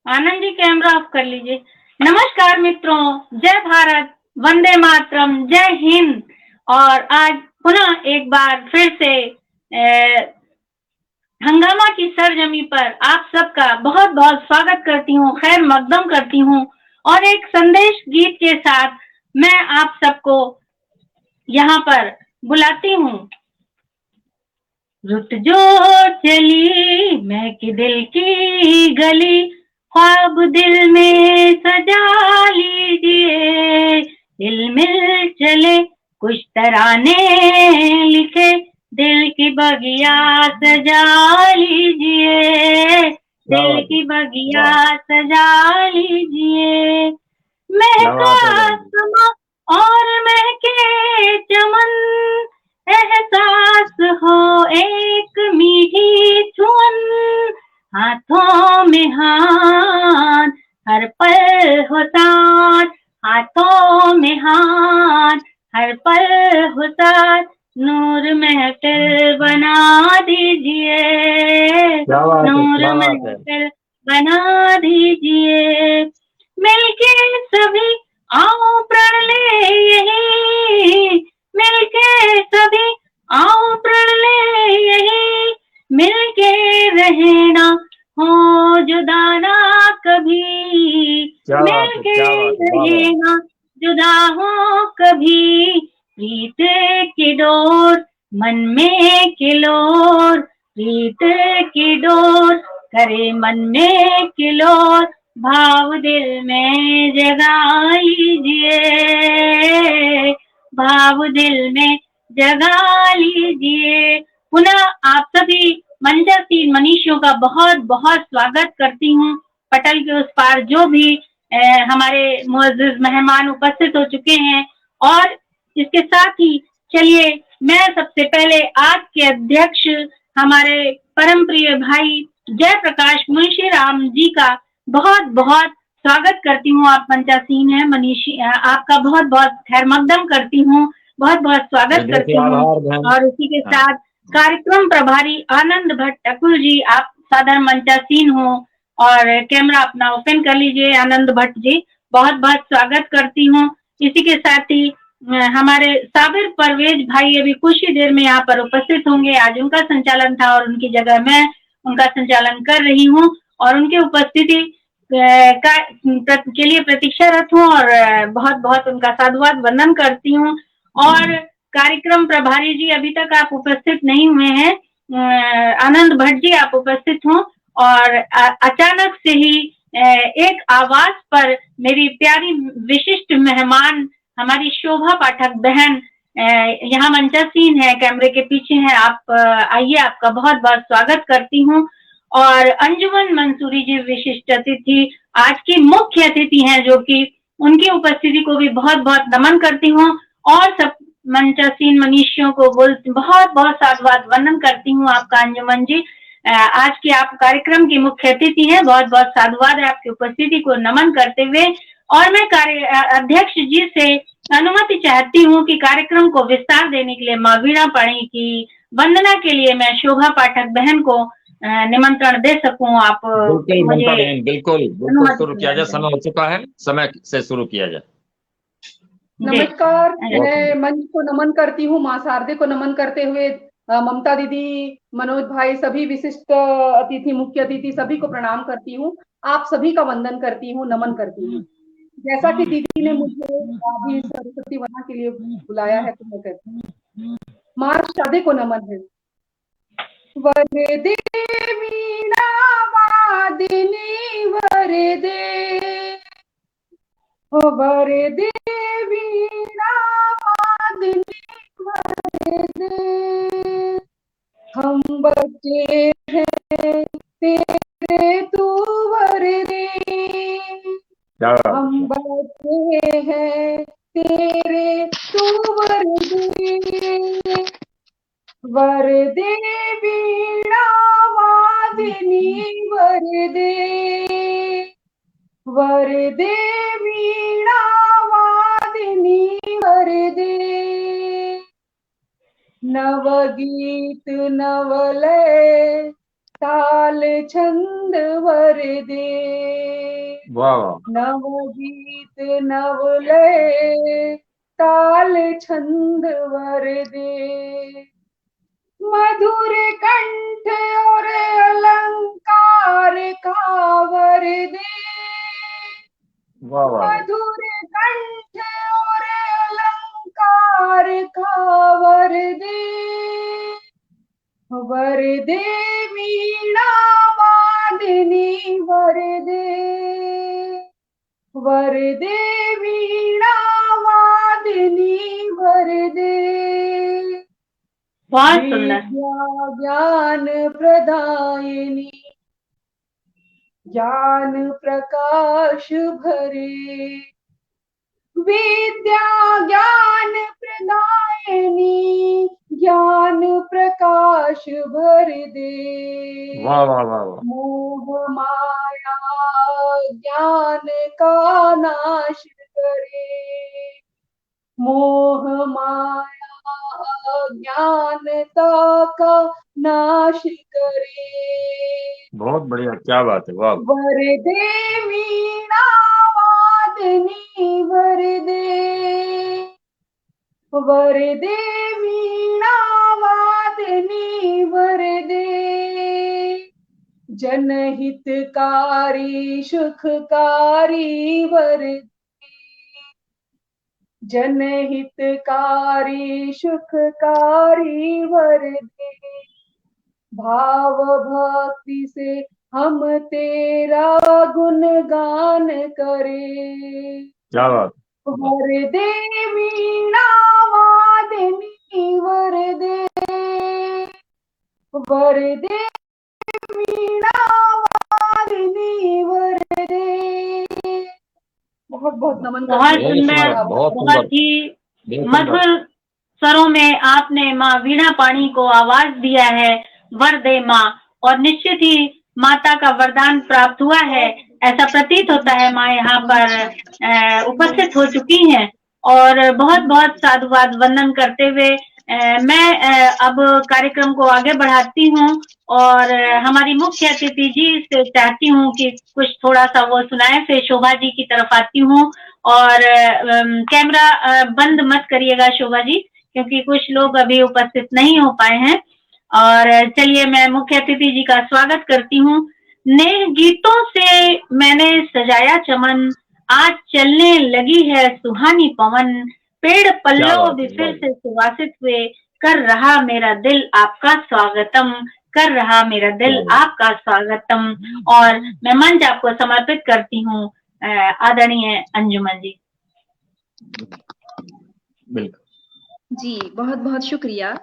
Anand ji camera off कर लीजिए। नमस्कार मित्रों, जय भारत, वंदे मातरम, जय हिंद। और आज पुनः एक बार फिर से हंगामा की सरजमी पर आप सबका बहुत बहुत स्वागत करती हूँ, खैर मकदम करती हूँ और एक संदेश गीत के साथ मैं आप सबको यहाँ पर बुलाती हूँ। रुत जो चली महक दिल की गली, ख्वाब दिल में सजा लीजिए। दिल मिल चले कुछ तराने लिखे, दिल की बगिया सजा लीजिए। दिल की बगिया सजा लीजिए। महका समा और महके चमन, एहसास हो एक मीठी छुअन। हाथों में हाथ हर पल हो साथ, हाथों में हाथ हर पल हो साथ। नूर महफिल बना दीजिए, नूर महफिल बना दीजिए। मिलके सभी आओ प्रण ले यही, मिलके सभी आओ प्रण ले यही। मिलके रहना हो जुदा ना कभी, मिलके रहना जुदा हो कभी। प्रीत की डोर मन में किलोर, प्रीत की डोर करे मन में किलोर। भाव दिल में जगा लीजिए, भाव दिल में जगा लीजिए। पुनः आप सभी मंचासीन मनीषियों का बहुत बहुत स्वागत करती हूँ। पटल के उस पार जो भी हमारे मुअज्जिज मेहमान उपस्थित हो चुके हैं। और इसके साथ ही चलिए मैं सबसे पहले आज के अध्यक्ष हमारे परम प्रिय भाई जयप्रकाश मुंशी राम जी का बहुत बहुत स्वागत करती हूँ। आप मंचासीन हैं मनीषी, आपका बहुत बहुत खैर मकदम करती हूँ, बहुत बहुत स्वागत करती हूँ। और उसी के साथ कार्यक्रम प्रभारी आनंद भट्ट ठाकुर जी, आप साधारण मंचासीन हो और कैमरा अपना ओपन कर लीजिए। आनंद भट्ट जी बहुत बहुत स्वागत करती हूँ। इसी के साथ ही हमारे साबिर परवेज भाई अभी कुछ ही देर में यहाँ पर उपस्थित होंगे। आज उनका संचालन था और उनकी जगह मैं उनका संचालन कर रही हूँ और उनकी उपस्थिति के लिए प्रतीक्षारत हूँ और बहुत बहुत उनका साधुवाद वंदन करती हूँ। और कार्यक्रम प्रभारी जी अभी तक आप उपस्थित नहीं हुए हैं, आनंद भट्ट जी आप उपस्थित हों। और अचानक से ही एक आवाज पर मेरी प्यारी विशिष्ट मेहमान हमारी शोभा पाठक बहन यहाँ मंचासीन है, कैमरे के पीछे है। आप आइए, आपका बहुत बहुत स्वागत करती हूँ। और अंजुमन मंसूरी जी विशिष्ट अतिथि आज की मुख्य अतिथि हैं, जो कि उनकी उपस्थिति को भी बहुत बहुत नमन करती हूँ। और सब मंचासीन मनीषियों को बहुत बहुत साधुवाद वंदन करती हूँ। आपका अंजुमन जी आज की आप कार्यक्रम की मुख्य अतिथि हैं, बहुत बहुत साधुवाद है आपकी उपस्थिति को नमन करते हुए। और मैं अध्यक्ष जी से अनुमति चाहती हूँ कि कार्यक्रम को विस्तार देने के लिए माँ वीणा पाणी की वंदना के लिए मैं शोभा पाठक बहन को निमंत्रण दे सकूं। आप मुझे बिल्कुल शुरू किया जाए, समय हो चुका है, समय से शुरू किया जाए। नमस्कार, मैं मंच को नमन करती हूँ, माँ शारदे को नमन करते हुए ममता दीदी, मनोज भाई, सभी विशिष्ट अतिथि, मुख्य अतिथि सभी को प्रणाम करती हूँ। आप सभी का वंदन करती हूँ, नमन करती हूँ। जैसा कि दीदी ने मुझे अभी सरस्वती वंदना के लिए बुलाया है तो मैं कहती हूँ माँ शारदे को नमन है। वरदे वीणा वादिनी वरदे, वरदे वीणा वादिनी वरदे। हम बच्चे हैं तेरे तू वरदे, हम बच्चे हैं तेरे तू वरदे। वरदे वीणा वादिनी वरदे, वरदे वीणा वादिनी वरदे। नवगीत नवलय ताल छंद वरदे, वाह वाह। नवगीत नवलय ताल छंद वर दे, मधुर कंठ और अलंकार कावर दे, वाह वाह। मधुर कंठ और अलंकार कावर दे, वर दे वीणा वादिनी वर दे, वर दे वीणा वादिनी वर दे, बहुत सुंदर। विद्या ज्ञान प्रदायिनी ज्ञान प्रकाश भरे, विद्या ज्ञान प्रदायिनी ज्ञान प्रकाश भर दे, वाह वाह वाह वाह। मोह माया ज्ञान का नाश करे, मोह माया ज्ञानता का नाश करे, बहुत बढ़िया, क्या बात है, वाह। वर दे वीणा वादनी वर दे, वर दे वीणा वादनी वर दे, जनहितकारी सुखकारी वर दे, जनहितकारी सुखकारी वर दे, भाव भक्ति से हम तेरा गुणगान करें, क्या बात। वर दे वीणा वादिनी वर दे, वर दे वीणा वादिनी वर दे। बहुत बहुत नमन बहुत करती हूँ। सुंदर, बहुत बहुत सुंदर। ही मधुर स्वरों में आपने माँ वीणा पाणी को आवाज दिया है, वर दे माँ, और निश्चित ही माता का वरदान प्राप्त हुआ है, ऐसा प्रतीत होता है। माँ यहाँ पर उपस्थित हो चुकी हैं और बहुत बहुत साधुवाद वंदन करते हुए मैं अब कार्यक्रम को आगे बढ़ाती हूँ और हमारी मुख्य अतिथि जी से चाहती हूँ कि कुछ थोड़ा सा वो सुनाए। फिर शोभा जी की तरफ आती हूँ और कैमरा बंद मत करिएगा शोभा जी, क्योंकि कुछ लोग अभी उपस्थित नहीं हो पाए हैं। और चलिए मैं मुख्य अतिथि जी का स्वागत करती हूँ। नेह गीतों से मैंने सजाया चमन, आज चलने लगी है सुहानी पवन, पेड़ पल्लव भी फिर से सुवासित हुए, कर रहा मेरा दिल आपका स्वागतम, कर रहा मेरा दिल आपका स्वागतम। और मैं मंच आपको समर्पित करती हूँ आदरणीय अंजुमन जी। जी बहुत बहुत शुक्रिया,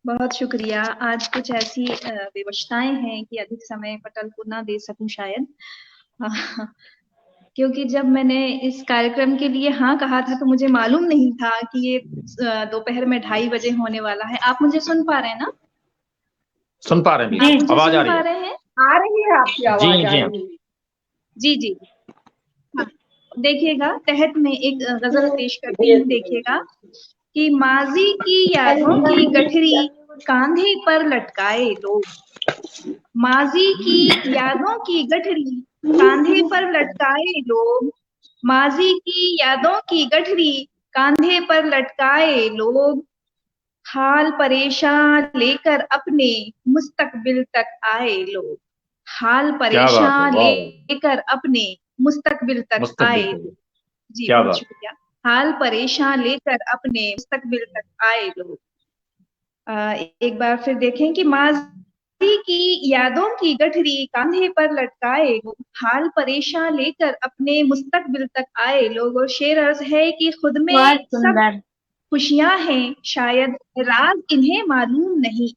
बहुत शुक्रिया। आज कुछ ऐसी विवशताएं हैं कि अधिक समय पटल को ना दे सकूं शायद, क्योंकि जब मैंने इस कार्यक्रम के लिए हाँ कहा था तो मुझे मालूम नहीं था कि ये दोपहर में 2:30 बजे होने वाला है। आप मुझे सुन पा रहे हैं ना? सुन पा रहे हैं, आवाज आ रही है? आ रही है आपकी आवाज। जी जी जी जी। हाँ, देखिएगा तहत में एक गजल पेश करती हूँ। देखिएगा कि माजी की यादों की गठरी कांधे पर लटकाए लोग, माजी की यादों की गठरी कांधे पर लटकाए लोग, माजी की यादों की गठरी कांधे पर लटकाए लोग, हाल परेशान लेकर अपने मुस्तकबिल तक आए लोग, हाल परेशान लेकर अपने मुस्तकबिल तक आए लोग। जी बहुत शुक्रिया। हाल परेशान लेकर अपने मुस्तकबिल तक आए लोग। एक बार फिर देखें कि माजी की यादों की गठरी कांधे पर लटकाए लोग, हाल परेशान लेकर अपने मुस्तकबिल तक आए लोग। और शेर अर्ज है कि खुद में सब खुशियां हैं शायद राज इन्हें मालूम नहीं,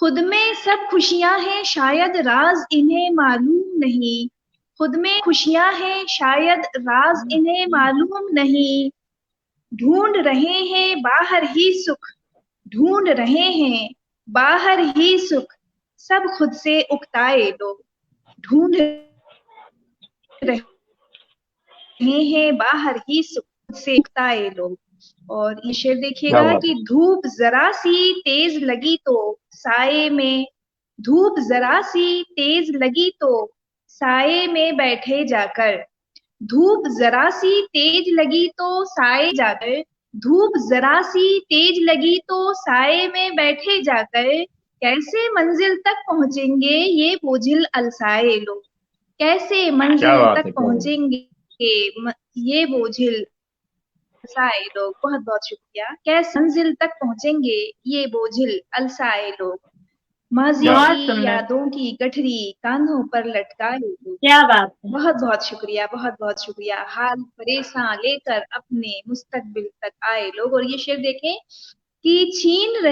खुद में सब खुशियां हैं शायद राज इन्हें मालूम नहीं, खुद में खुशियां हैं शायद राज इन्हें मालूम नहीं, ढूंढ रहे हैं बाहर ही सुख, ढूंढ रहे हैं बाहर ही सुख, सब खुद से उकताए लोग, ढूंढ रहे हैं बाहर ही सुख, खुद से उकताए लोग। और ये शेर देखिएगा कि धूप जरा सी तेज लगी तो साये में, धूप जरा सी तेज लगी तो साये में बैठे जाकर, धूप जरा सी तेज लगी तो साए जाकर, धूप जरा सी तेज लगी तो साए में बैठे जाकर, कैसे मंजिल तक पहुंचेंगे ये बोझिल अलसाए लोग, कैसे क्या मंजिल बात तक है, क्या बात है। पहुंचेंगे ये बोझिल अलसाए लोग। बहुत बहुत शुक्रिया। कैसे मंजिल तक पहुंचेंगे ये बोझिल अलसाए लोग, माजी क्या बहुत की सुंदर, यादों की गठरी कांधों पर लटकाए लोग। क्या बात है। बहुत बहुत शुक्रिया, बहुत बहुत शुक्रिया। हाल परेशान लेकर अपने मुस्तकबिल तक आए लोग। और ये शेर देखें कि छीन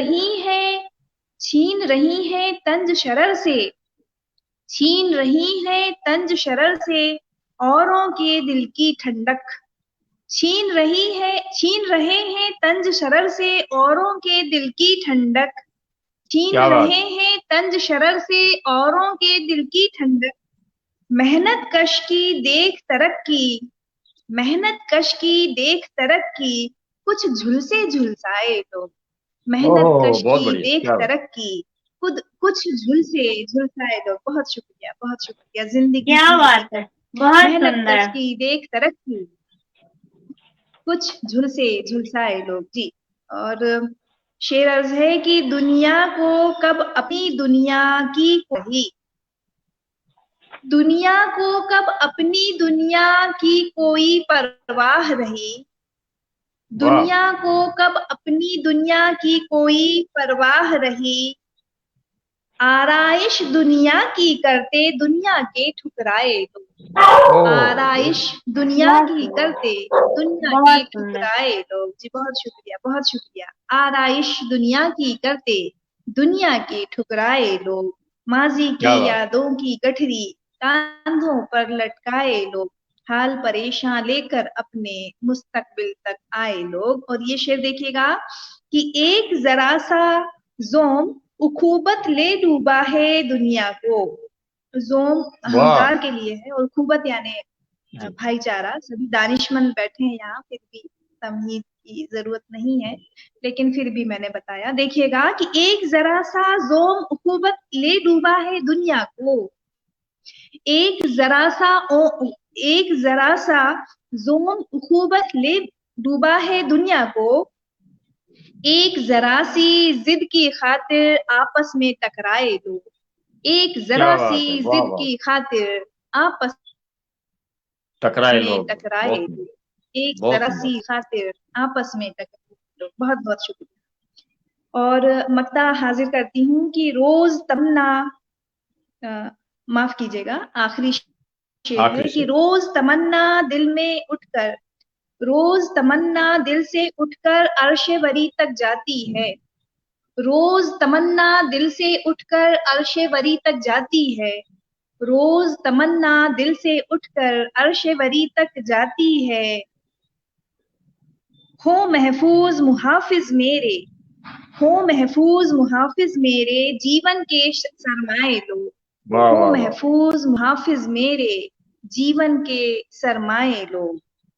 रही है तंज शरर से, छीन रही है तंज शरर से औरों के दिल की ठंडक, छीन रहे हैं तंज शरर से औरों के दिल की ठंडक, छीन क्या बात रहे हैं तंज शरर से औरों के दिल की ठंडक, मेहनत कश की देख तरक्की, मेहनत कश की देख तरक्की, कुछ झुलसे झुलसाए लोग, मेहनत ओह कश बहुत की बढ़िया, देख क्या बात। तरक्की, खुद कुछ झुलसे झुलसाए लोग। बहुत शुक्रिया, बहुत शुक्रिया। जिंदगी क्या की बात है, बहुत मेहनत कश सुंदर। की देख तरक्की, कुछ झुलसे झुलसाए लोग। जी। और शेर अर्ज है कि दुनिया को कब अपनी दुनिया की कही, दुनिया को कब अपनी दुनिया की कोई परवाह रही, वाह, दुनिया को कब अपनी दुनिया की कोई परवाह रही, आराइश दुनिया की करते दुनिया के ठुकराए लोग, ओह आराइश दुनिया बहुत की सुंदर, करते दुनिया के बहुत सुंदर। ठुकराए लोग। जी बहुत शुक्रिया, बहुत शुक्रिया। आराइश दुनिया की करते दुनिया के ठुकराए लोग, माजी क्या की बात। यादों की गठरी कांधों पर लटकाए लोग, हाल परेशान लेकर अपने मुस्तकबिल तक आए लोग। और ये शेर देखिएगा कि एक जरा सा जोम उखूबत ले डूबा है दुनिया को, जोम वाह अहंकार के लिए है और खूबत यानी जी, भाईचारा। सभी दानिशमंद बैठे हैं यहाँ, फिर भी तमहीद की जरूरत नहीं है, लेकिन फिर भी मैंने बताया। देखिएगा कि एक जरा सा जोम उखूबत ले डूबा है दुनिया को, एक जरा सा एक जरा सा जोम उखूबत ले डूबा है दुनिया को, एक जरा सी जिद की खातिर आपस में टकराए लोग, एक क्या जरा बात सी है, वाह जिद वाह, की खातिर आपस टकराए में लोग, टकराए बहुत लोग, सुंदर, एक बहुत जरा सुंदर। सी खातिर आपस में टकराए लोग। बहुत बहुत शुक्रिया। और मक्ता हाजिर करती हूँ कि रोज तमन्ना, माफ कीजिएगा, आखिरी शेर है आखिरी कि शेर, रोज तमन्ना दिल में उठकर, रोज तमन्ना दिल से उठकर अर्शे वरी तक जाती है, रोज तमन्ना दिल से उठकर अर्शे वरी तक जाती है, रोज तमन्ना दिल से उठकर अर्शे वरी तक जाती है, हो महफूज मुहाफिज मेरे, हो महफूज मुहाफिज मेरे जीवन के सरमाए लोग, वाह हो वाह वाह, महफूज मुहाफिज मेरे जीवन के सरमाए लोग,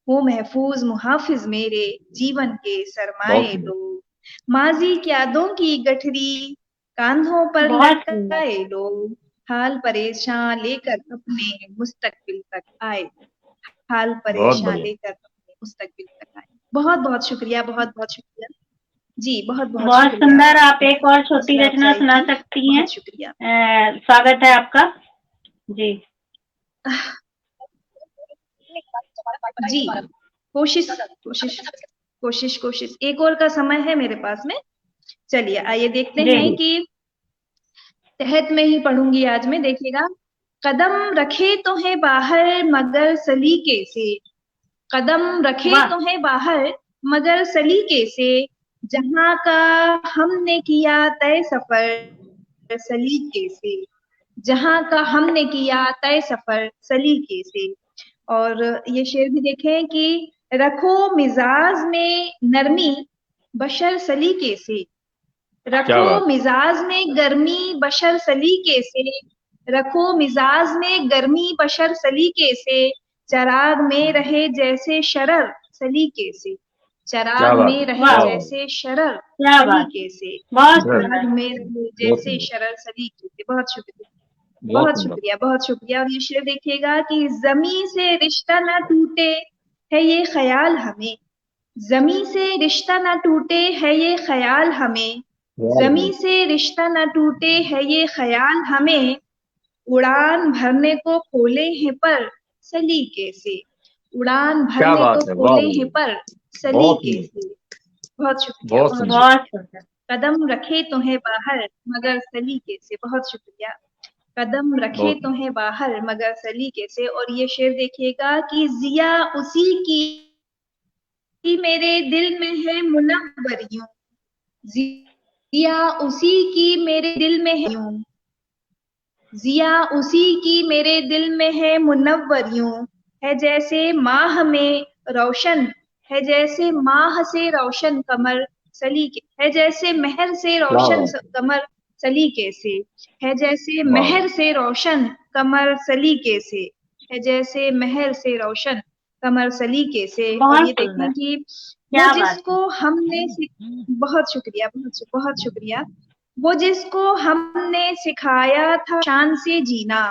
हो महफूज मुहाफिज मेरे जीवन के बहुत सरमाए सुंदर, लोग, माजी की यादों की गठरी कांधों पर बहुत सुंदर, लटकाए लोग, हाल परेशान लेकर अपने मुस्तकबिल तक आए, हाल बहुत परेशान बढ़िया, लेकर अपने मुस्तकबिल तक आए। बहुत बहुत शुक्रिया, बहुत बहुत शुक्रिया। जी बहुत बहुत बहुत शुक्रिया। सुंदर। आप एक और छोटी हौसला रचना अफजाई सुना की सकती हैं। बहुत शुक्रिया। स्वागत है आपका। जी जी कोशिश कोशिश कोशिश कोशिश एक और का समय है मेरे पास में। चलिए आइए देखते जी हैं कि तहत में ही पढ़ूंगी आज मैं। देखिएगा, कदम रखे तो है बाहर मगर सलीके से, कदम रखे वाह, तो है बाहर मगर सलीके से, जहां का हमने किया तय सफर सलीके से, जहां का हमने किया तय सफर सलीके से। और ये शेर भी देखें कि रखो मिजाज में नरमी बशर सलीके से, क्या रखो बात, मिजाज में गर्मी बशर सलीके से, रखो मिजाज में गर्मी बशर सलीके से, चराग में रहे जैसे शरर सलीके से, क्या चराग बात में है, रहे वाह, वाह वाह, जैसे शरर क्या बात, सलीके से, बहुत बस, चराग सुंदर। में रहे बहुत जैसे सुंदर, शरर सलीके से। बहुत शुक्रिया। बहुत शुक्रिया, बहुत शुक्रिया। और ये शेर देखिएगा कि ज़मीं से रिश्ता ना टूटे है ये ख्याल हमें, ज़मीं से रिश्ता ना टूटे है ये ख्याल हमें, ज़मीं से रिश्ता ना टूटे है ये ख्याल हमें, उड़ान भरने को खोले हैं पर सलीके से, उड़ान क्या भरने बात को है, वाह खोले वाह, हैं पर बहुत सलीके ही से। बहुत शुक्रिया, बहुत बहुत सुंदर। शुक्रिया। बहुत सुंदर। कदम रखे तो है बाहर मगर सलीके से, बहुत शुक्रिया। कदम रखे बहुत तो है बाहर मगर सलीके से। और ये शेर देखिएगा कि जिया उसी की मेरे दिल में है मुनव्वर यूं, जिया उसी की मेरे दिल में है यूं, जिया उसी की मेरे दिल में है मुनव्वर यूं, है जैसे माह में रोशन, है जैसे माह से रोशन कमर सलीके, है जैसे महर से क्या रोशन बात है, कमर सलीके से, है जैसे वाह महर से रोशन कमर सलीके से, है जैसे महर से रोशन कमर सलीके से। और बहुत ये देखें सुंदर। कि वो क्या बात है। जिसको हमने बहुत शुक्रिया, बहुत शुक्रिया। वो जिसको हमने सिखाया था शान से जीना,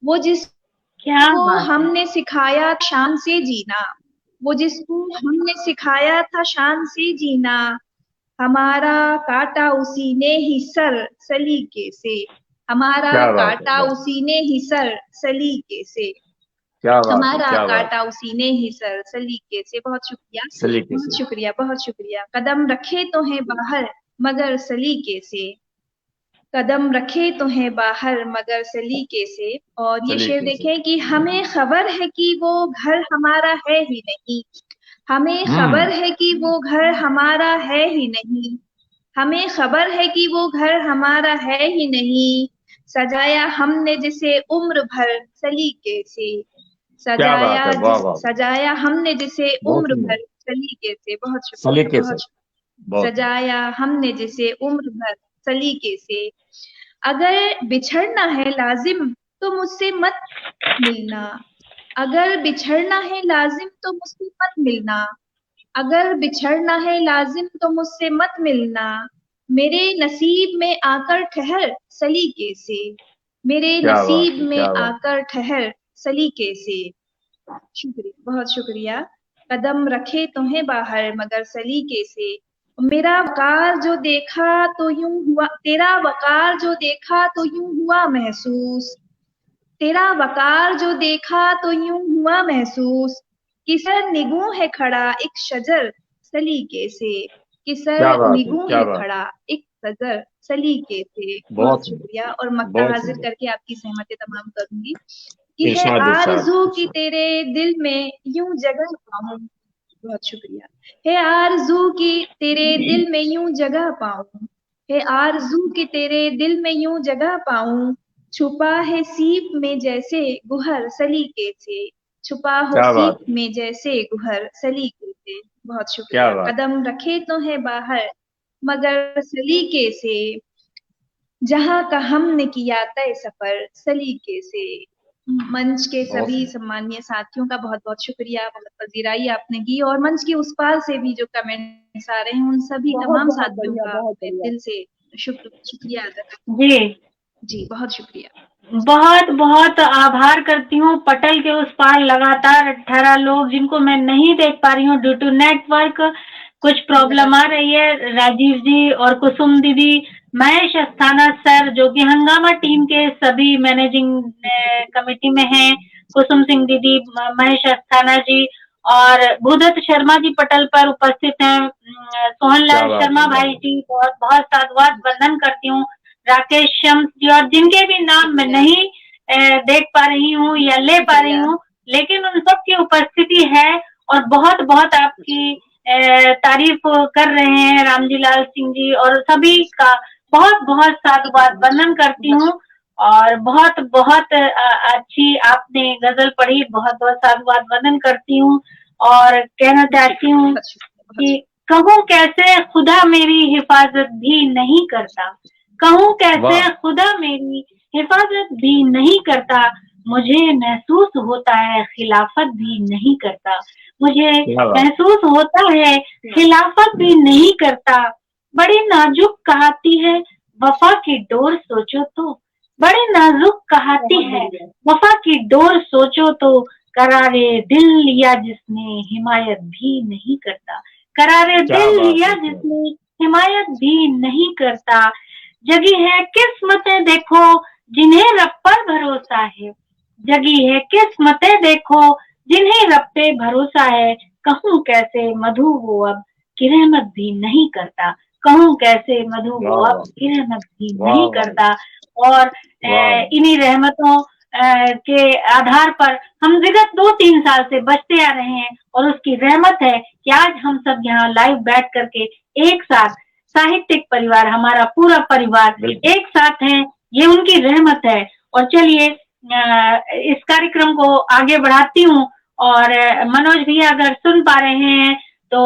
वो क्या जिसको बात है। हमने सिखाया शान से जीना, वो जिसको हमने सिखाया था शान से जीना, हमारा काटा उसी ने ही सर सलीके से, हमारा क्या बात है, काटा वाह, उसी ने ही सर सलीके से, क्या बात है, हमारा क्या बात काटा उसी ने ही सर सलीके से। बहुत शुक्रिया, सलीके बहुत से। शुक्रिया, बहुत शुक्रिया। कदम रखे तो है बाहर मगर सलीके से, कदम रखे तो है बाहर मगर सलीके से। और ये शेर सलीके से। देखें कि हमें खबर है कि वो घर हमारा है ही नहीं, हमें खबर है कि वो घर हमारा है ही नहीं, हमें खबर है कि वो घर हमारा है ही नहीं, सजाया हमने जिसे उम्र भर सलीके से, क्या बात है, वाह वाह, सजाया हमने जिसे बहुत उम्र सुंदर। भर सलीके से। बहुत शुक्रिया, सलीके से, बहुत बहुत सजाया हमने जिसे उम्र भर सलीके से। अगर बिछड़ना है लाजिम तो मुझसे मत मिलना, अगर बिछड़ना है लाजिम तो मुझसे मत मिलना, अगर बिछड़ना है लाजिम तो मुझसे मत मिलना, मेरे नसीब में आकर ठहर सलीके से, मेरे क्या बात नसीब है, में क्या बात, आकर ठहर सलीके से। शुक्रिया, बहुत शुक्रिया। कदम रखे तुम्हें बाहर मगर सलीके से, मेरा वकार जो देखा तो यूं हुआ, तेरा वकार जो देखा तो यूं हुआ महसूस, तेरा वकार जो देखा तो यूं हुआ महसूस, किसर निगूं है खड़ा एक शजर सलीके से, क्या किसर बात है, निगूं क्या है बात, खड़ा एक सजर सलीके से। बहुत बहुत सुंदर, शुक्रिया। और मक्ता बहुत हाजिर सुंदर। करके आपकी सहमति तमाम करूंगी कि है इरशाद इरशाद आरज़ू की इरशाद। तेरे दिल में यूं जगह पाऊं, बहुत शुक्रिया। है आरज़ू की तेरे दिल में यूं जगह पाऊं, है आरज़ू की तेरे दिल में यूं जगह पाऊं, छुपा है सीप में जैसे गुहर सलीके से, छुपा हो क्या बात सीप है, में जैसे गुहर सलीके से। बहुत क्या शुक्रिया। बात, कदम रखे तो है बाहर मगर सलीके से, जहाँ का हमने किया तय सफर सलीके से। मंच के बहुत सभी सुंदर। सम्मानीय साथियों का बहुत बहुत शुक्रिया, बहुत पजीराई आपने की। और मंच के उस पार से भी जो कमेंट्स आ रहे हैं उन सभी बहुत तमाम बहुत साथियों बढ़िया, का बहुत मैं बढ़िया। दिल से शुक्रिया अदा करती जी, हूँ। जी, बहुत शुक्रिया। बहुत बहुत आभार करती हूँ। पटल के उस पार लगातार 18 लोग जिनको मैं नहीं देख पा रही हूँ ड्यू टू नेटवर्क, कुछ प्रॉब्लम आ रही है। राजीव जी और कुसुम दीदी, महेश अस्थाना सर जो कि हंगामा टीम के सभी मैनेजिंग कमेटी में हैं, कुसुम सिंह दीदी, महेश अस्थाना जी और भूदत्त शर्मा जी पटल पर उपस्थित हैं। सोहन क्या लाल बात शर्मा है, क्या भाई बात, जी, बहुत बहुत साधुवाद वंदन करती हूँ। राकेश शम्स जी और जिनके भी नाम मैं शुक्रिया, नहीं देख पा रही हूँ या ले पा रही शुक्रिया। हूँ, लेकिन उन सब की उपस्थिति है और बहुत बहुत आपकी तारीफ कर रहे हैं। रामजी लाल सिंह जी और सभी का बहुत बहुत साधुवाद वंदन करती हूँ। और बहुत बहुत अच्छी आपने गजल पढ़ी, बहुत बहुत साधुवाद वंदन करती हूँ। और कहना चाहती हूँ बहुत शुक्रिया, बहुत कि शुक्रिया। कहूँ कैसे खुदा मेरी हिफाजत भी नहीं करता, कहूँ कैसे वाह, खुदा मेरी हिफाजत भी नहीं करता, मुझे महसूस होता है खिलाफत भी नहीं करता, मुझे क्या बात, महसूस होता है खिलाफत भी नहीं करता। बड़ी नाजुक कहती है वफा की डोर, सोचो तो बड़े नाजुक कहाती है वफा की डोर, सोचो तो करारे दिल लिया जिसने हिमायत भी नहीं करता, करारे दिल लिया जिसने हिमायत भी नहीं करता। जगी है किस्मतें देखो जिन्हें रब पर भरोसा है, जगी है किस्मतें देखो जिन्हें रब पे भरोसा है। कहूँ कैसे मधु वो अब कि रहमत भी नहीं करता, कहूँ कैसे मधु वो अब कि रहमत भी नहीं करता। और इन्हीं रहमतों के आधार पर हम विगत 2-3 साल से बचते आ रहे हैं, और उसकी रहमत है कि आज हम सब यहाँ लाइव बैठ करके एक साथ साहित्यिक परिवार, हमारा पूरा परिवार एक साथ है, ये उनकी रहमत है। और चलिए इस कार्यक्रम को आगे बढ़ाती हूँ, और मनोज भैया अगर सुन पा रहे हैं तो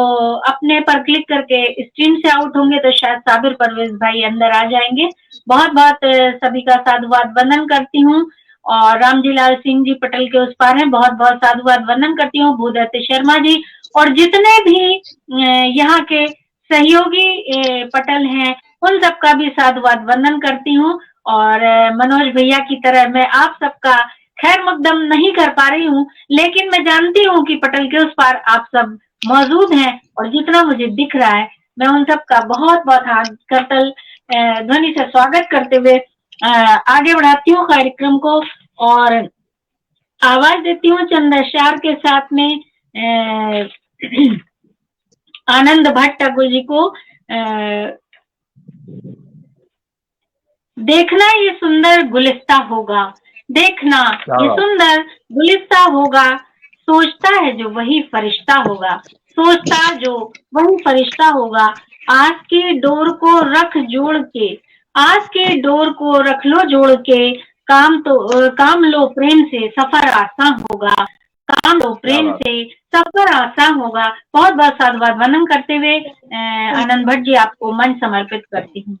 अपने पर क्लिक करके स्क्रीन से आउट होंगे तो शायद साबिर परवेज भाई अंदर आ जाएंगे। बहुत बहुत सभी का साधुवाद वंदन करती हूँ। और रामजी लाल सिंह जी पटल के उस पार हैं, बहुत बहुत साधुवाद वंदन करती हूँ। भूदत्त शर्मा जी और जितने भी यहाँ के सहयोगी पटल हैं उन सबका भी साधुवाद वंदन करती हूँ। और मनोज भैया की तरह मैं आप सबका खैर मकदम नहीं कर पा रही हूँ, लेकिन मैं जानती हूँ कि पटल के उस पार आप सब मौजूद हैं, और जितना मुझे दिख रहा है मैं उन सबका बहुत बहुत हाथ करतल ध्वनि से स्वागत करते हुए आगे बढ़ाती हूँ कार्यक्रम को, और आवाज देती हूँ चंद अशार के साथ में आनंद भट्ट ठाकुर जी को। देखना ये सुंदर गुलिस्ता होगा, देखना ये सुंदर गुलिस्ता होगा, सोचता है जो वही फरिश्ता होगा, सोचता जो वही फरिश्ता होगा। आस के डोर को रख जोड़ के, आस के डोर को रख लो जोड़ के, काम लो प्रेम से सफर आसान होगा, काम लो प्रेम से सफर आसान होगा। बहुत बहुत साधुवाद वंदन करते हुए आनंद भट्ट जी आपको मंच समर्पित करती हूँ।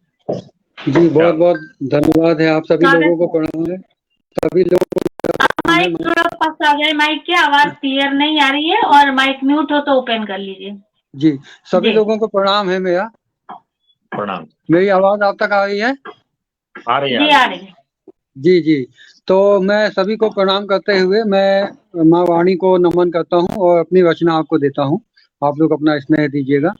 जी बहुत बहुत धन्यवाद है, आप सभी लोगों को प्रणाम है। सभी लोग माइक थोड़ा पास आ जाए, माइक की आवाज क्लियर नहीं आ रही है, और माइक म्यूट हो तो ओपन कर लीजिए। जी सभी लोगों को प्रणाम है मेरा। प्रणाम। मेरी आवाज आप तक आ रही है? आ रही है जी, आ रही है। जी जी, तो मैं सभी को प्रणाम करते हुए मैं माँ वाणी को नमन करता हूँ और अपनी रचना आपको देता हूँ। आप लोग अपना स्नेह दीजिएगा।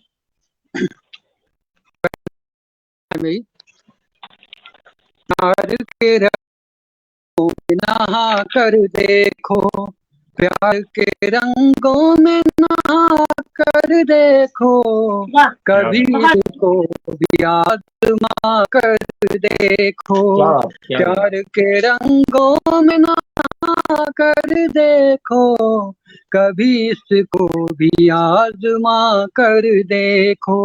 प्यार के रंगों में नहा कर देखो, प्यार के रंगों में नहा कर देखो, कभी इसको भी आजमा कर देखो, प्यार के रंगों में नहा कर देखो, कभी इसको भी आजमा कर देखो।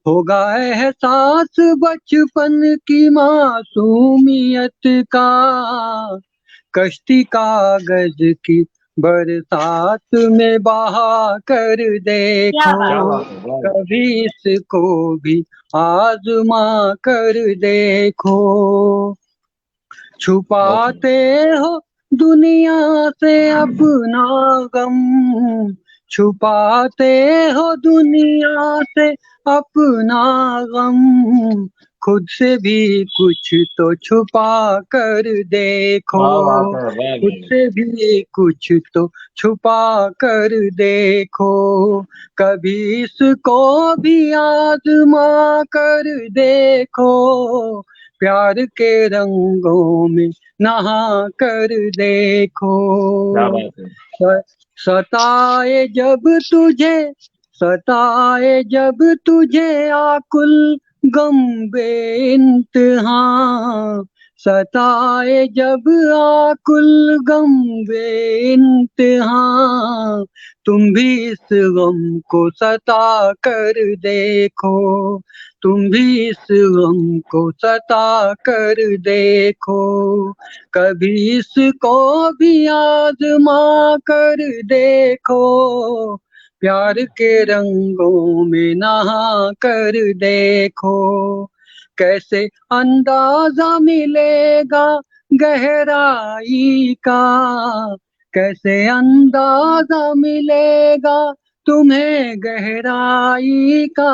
होगा एहसास बचपन की मासूमियत का, कश्ती कागज की बरसात में बहा कर देखो, कभी इसको भी आजमा कर देखो। छुपाते हो दुनिया से अपना गम, छुपाते हो दुनिया से अपना गम, खुद से भी कुछ तो छुपा कर देखो, खुद से भी कुछ तो छुपा कर देखो, कभी इसको भी आजमा कर देखो, प्यार के रंगों में नहा कर देखो। सताए जब तुझे आकुल गम बेइंतहा, सताए जब आकुल गम बेइंतहा, तुम भी इस गम को सता कर देखो, तुम भी इस गम को सता कर देखो, कभी इसको भी आजमा कर देखो, प्यार के रंगों में नहा कर देखो। कैसे अंदाजा मिलेगा गहराई का, कैसे अंदाजा मिलेगा तुम्हें गहराई का,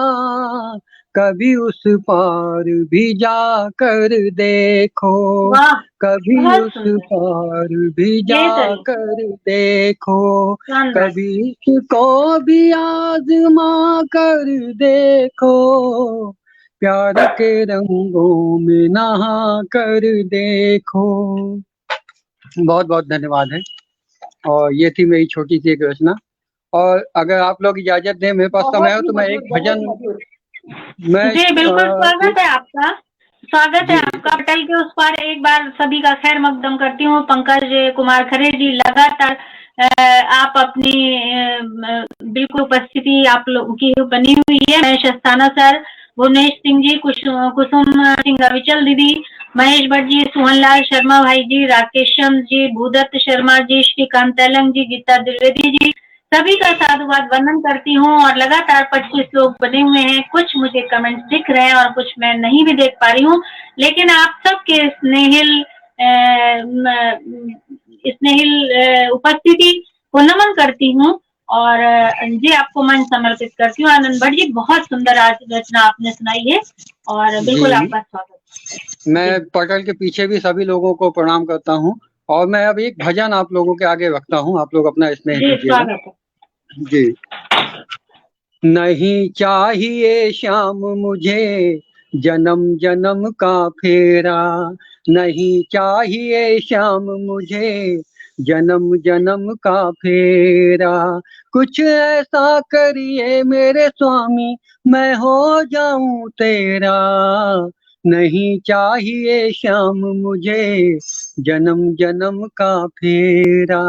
कभी उस पार भी जाकर देखो, वाह, कभी बहुत उस सुंदर। पार भी ये सही, जाकर देखो, शानदार। कभी इसको भी आजमा कर देखो, प्यार के रंगों में नहा कर देखो। बहुत बहुत धन्यवाद है। और ये थी मेरी छोटी सी एक रचना। और अगर आप लोग इजाजत दें, मेरे पास समय बहुत हो ही तो मैं मधुर, एक बहुत भजन मधुर। जी बिल्कुल, स्वागत है आपका, स्वागत है जी आपका। पटल के उस पार एक बार सभी का खैर मकदम करती हूँ। पंकज कुमार खरे जी, लगातार आप अपनी बिल्कुल उपस्थिति आप लोगों की बनी हुई है। महेश अस्थाना सर, भुवनेश सिंह जी, कुसुम सिंह अविचल दीदी, महेश भट्ट जी, सुहनलाल शर्मा भाई जी, राकेश चंद्र जी, भूदत्त शर्मा जी, श्रीकांत तेलंग जी, गीता द्विवेदी जी, सभी का साधुवाद वंदन करती हूँ। और लगातार 25 लोग बने हुए हैं। कुछ मुझे कमेंट्स दिख रहे हैं और कुछ मैं नहीं भी देख पा रही हूँ, लेकिन आप सबके स्नेहिल उपस्थिति को नमन करती हूँ। और जी आपको मन समर्पित करती हूँ। आनंद भट्ट जी, बहुत सुंदर आज रचना आपने सुनाई है और बिल्कुल जी, आपका स्वागत। मैं पटल के पीछे भी सभी लोगों को प्रणाम करता हूँ। और मैं अब एक भजन आप लोगों के आगे रखता हूँ, आप लोग अपना स्नेह जी दीजिएगा। स्वागत है। जी। नहीं चाहिए श्याम मुझे जन्म जन्म का फेरा, नहीं चाहिए श्याम मुझे जन्म जन्म का फेरा, कुछ ऐसा करिए मेरे स्वामी मैं हो जाऊं तेरा, नहीं चाहिए श्याम मुझे जन्म जन्म का फेरा,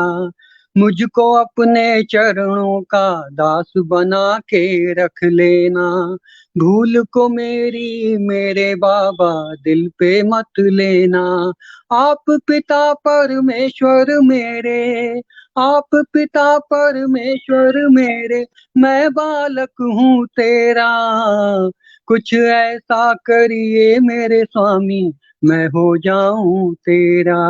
मुझको अपने चरणों का दास बना के रख लेना, भूल को मेरी मेरे बाबा दिल पे मत लेना, आप पिता परमेश्वर मेरे, आप पिता परमेश्वर मेरे, मैं बालक हूँ तेरा, कुछ ऐसा करिए मेरे स्वामी मैं हो जाऊं तेरा,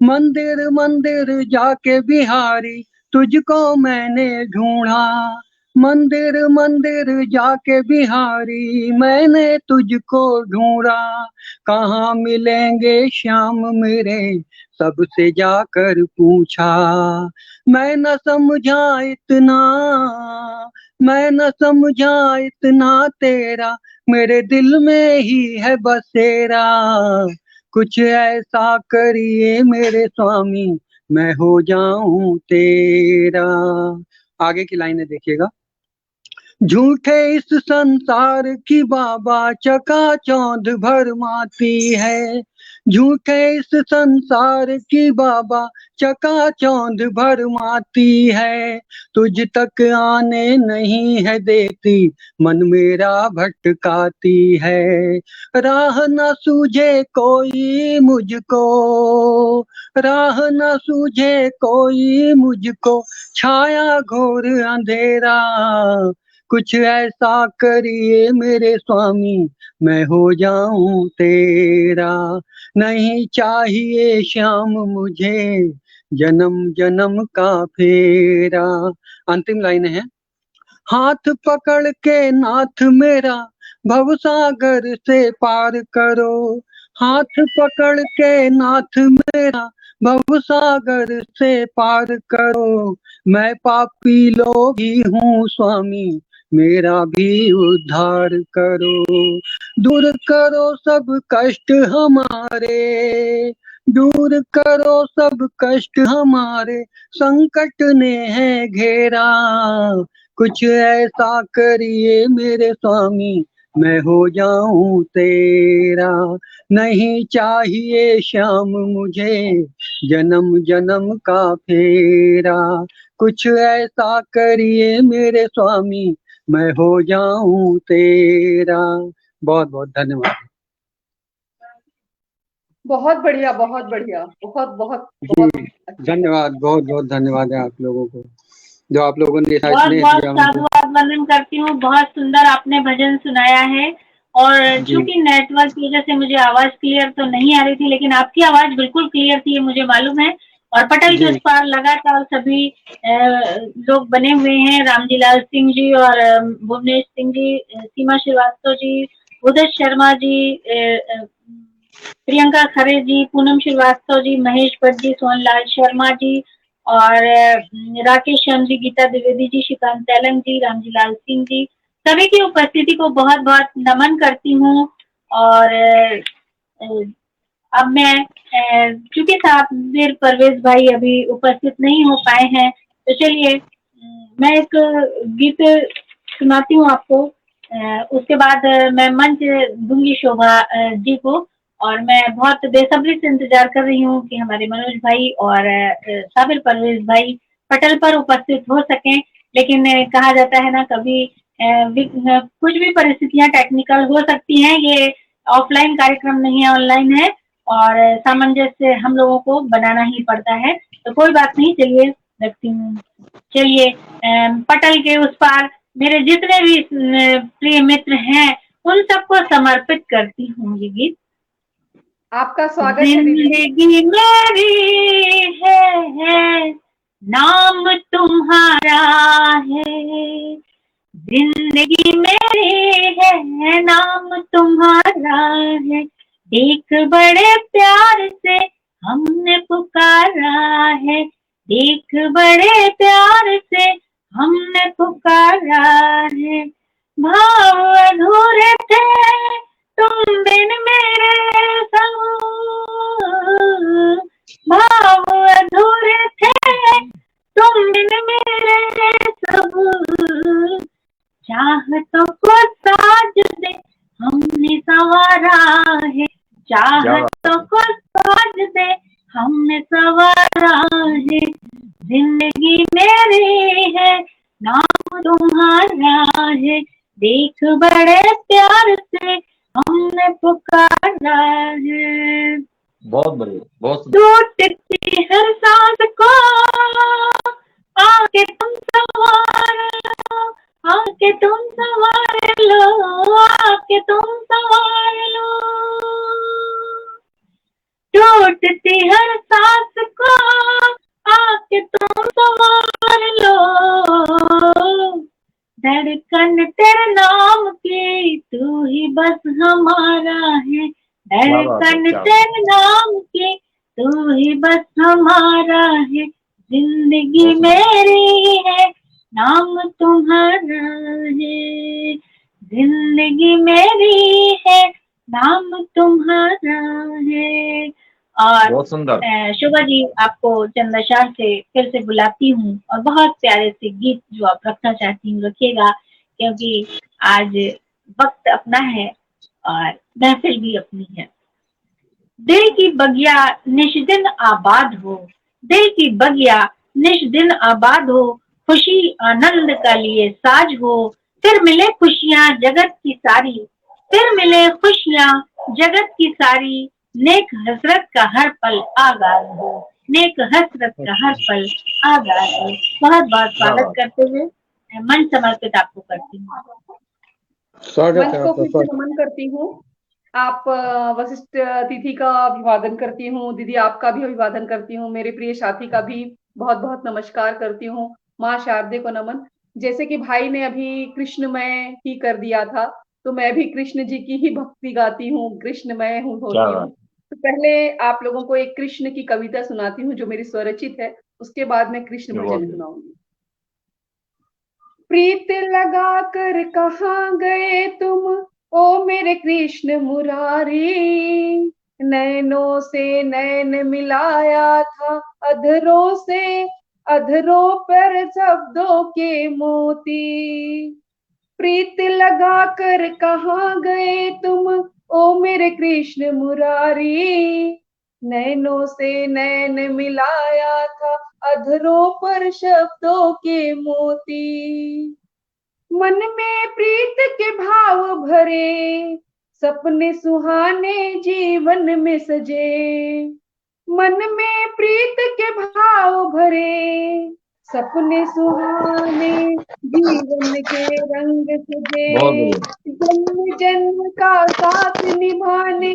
मंदिर मंदिर जाके बिहारी तुझको मैंने ढूंढा, मंदिर मंदिर जाके बिहारी मैंने तुझको ढूंढा, कहाँ मिलेंगे श्याम मेरे सबसे जाकर पूछा, मैं न समझा इतना, मैं न समझा इतना तेरा, मेरे दिल में ही है बसेरा, कुछ ऐसा करिए मेरे स्वामी मैं हो जाऊं तेरा। आगे की लाइनें देखिएगा। झूठे इस संसार की बाबा चकाचौंध भरमाती है, झूठे इस संसार की बाबा चकाचौंध भरमाती है, तुझ तक आने नहीं है देती मन मेरा भटकाती है, राह न सूझे कोई मुझको, राह न सूझे कोई मुझको, छाया घोर अंधेरा, कुछ ऐसा करिए मेरे स्वामी मैं हो जाऊं तेरा, नहीं चाहिए श्याम मुझे जन्म जन्म का फेरा। अंतिम लाइन है, हाथ पकड़ के नाथ मेरा भवसागर से पार करो, हाथ पकड़ के नाथ मेरा भवसागर से पार करो, मैं पापी लोभी हूँ स्वामी मेरा भी उद्धार करो, दूर करो सब कष्ट हमारे, दूर करो सब कष्ट हमारे, संकट ने है घेरा, कुछ ऐसा करिए मेरे स्वामी मैं हो जाऊं तेरा, नहीं चाहिए श्याम मुझे जन्म जन्म का फेरा, कुछ ऐसा करिए मेरे स्वामी मैं हो जाऊं तेरा। बहुत बहुत धन्यवाद। बहुत बढ़िया, बहुत बढ़िया, बहुत बहुत जी बहुत धन्यवाद, बहुत बहुत धन्यवाद है आप लोगों को जो आप लोगों ने बहुत स्नेह बहुत दिया मुझे। साधुवाद वंदन करती हूँ। बहुत सुंदर आपने भजन सुनाया है। और जी चूंकि नेटवर्क की वजह से मुझे आवाज क्लियर तो नहीं आ रही थी, लेकिन आपकी आवाज बिल्कुल क्लियर थी, ये मुझे मालूम है। और पटल के उस पार लगातार सभी लोग बने हुए हैं, रामजी लाल सिंह जी और भुवनेश सिंह जी, सीमा श्रीवास्तव जी, उदय शर्मा जी, प्रियंका खरे जी, पूनम श्रीवास्तव जी, महेश भट्ट जी, सोनलाल शर्मा जी और राकेश श्याम जी, गीता द्विवेदी जी, श्रीकांत तेलंग जी, रामजी लाल सिंह जी, सभी की उपस्थिति को बहुत बहुत नमन करती हूँ। और अब मैं चूंकि साबिर परवेज भाई अभी उपस्थित नहीं हो पाए हैं, तो चलिए मैं एक गीत सुनाती हूँ आपको। उसके बाद मैं मंच दूंगी शोभा जी को, और मैं बहुत बेसब्री से इंतजार कर रही हूँ कि हमारे मनोज भाई और साबिर परवेज भाई पटल पर उपस्थित हो सकें। लेकिन कहा जाता है ना, कभी कुछ भी परिस्थितियां टेक्निकल हो सकती हैं, ये ऑफलाइन कार्यक्रम नहीं है, ऑनलाइन है, और सामंजस्य हम लोगों को बनाना ही पड़ता है। तो कोई बात नहीं, चलिए रखती हूँ। चलिए पटल के उस पार मेरे जितने भी प्रिय मित्र हैं उन सबको समर्पित करती हूँ ये गीत। आपका स्वागत है दीदी। जिंदगी मेरी है नाम तुम्हारा है, जिंदगी मेरी है नाम तुम्हारा है, देख बड़े प्यार से हमने पुकारा है, देख बड़े प्यार से हमने पुकारा है, भाव अधूरे थे तुम बिन मेरे संग, भाव अधूरे थे तुम बिन मेरे सब, चाहतों को साज दे हमने संवारा है, चाहतों को साज दे हमने संवारा है, जिंदगी मेरी है नाम तुम्हारा है, देख बड़े प्यार से हमने पुकारा है। बहुत बढ़िया, बहुत टूटती हर सांस को आके तुम संवार लो, आके तुम संवार लो, आके तुम संवार लो, टूटती हर सांस को आके तुम संवार लो, धड़कन तेरे नाम की तू ही बस हमारा है, धड़कन तेरे नाम की तू ही बस हमारा है, जिंदगी मेरी है नाम तुम्हारा है, जिंदगी मेरी है नाम तुम्हारा है। और बहुत सुंदर शोभा जी, आपको चंदाशाह से फिर से बुलाती हूँ, और बहुत प्यारे से गीत जो आप रखना चाहती हूँ रखिएगा, क्योंकि आज वक्त अपना है और महफिल भी अपनी है। दिल की बगिया निष्दिन आबाद हो, दिल की बगिया निष्दिन आबाद हो, खुशी आनंद का लिए साज हो, फिर मिले खुशियाँ जगत की सारी, फिर मिले खुशियाँ जगत की सारी, नेक हसरत का हर पल आगाज हो, नेक हसरत का हर पल आगाज हो। बहुत बहुत स्वागत करते हुए मन समर्पित आपको करती हूँ। मंच को फिर से नमन करती हूँ। आप वशिष्ठ तिथि का अभिवादन करती हूँ, दीदी आपका भी अभिवादन करती हूँ, मेरे प्रिय साथी का भी बहुत बहुत नमस्कार करती हूँ। माँ शारदे को नमन। जैसे कि भाई ने अभी कृष्णमय ही कर दिया था, तो मैं भी कृष्ण जी की ही भक्ति गाती हूँ, कृष्णमय होती हूँ। तो पहले आप लोगों को एक कृष्ण की कविता सुनाती हूँ जो मेरी स्वरचित है, उसके बाद मैं कृष्ण भजन सुनाऊंगी। प्रीत लगा कर कहाँ गए तुम ओ मेरे कृष्ण मुरारी, नैनों से नैन मिलाया था, अधरों से अधरों पर शब्दों के मोती। प्रीत लगा कर कहाँ गए तुम ओ मेरे कृष्ण मुरारी, नैनों से नैन मिलाया था, अधरों पर शब्दों के मोती। मन में प्रीत के भाव भरे, सपने सुहाने जीवन में सजे, मन में प्रीत के भाव भरे, सपने सुहाने जीवन के रंग सजे, जन्म जन्म का साथ निभाने,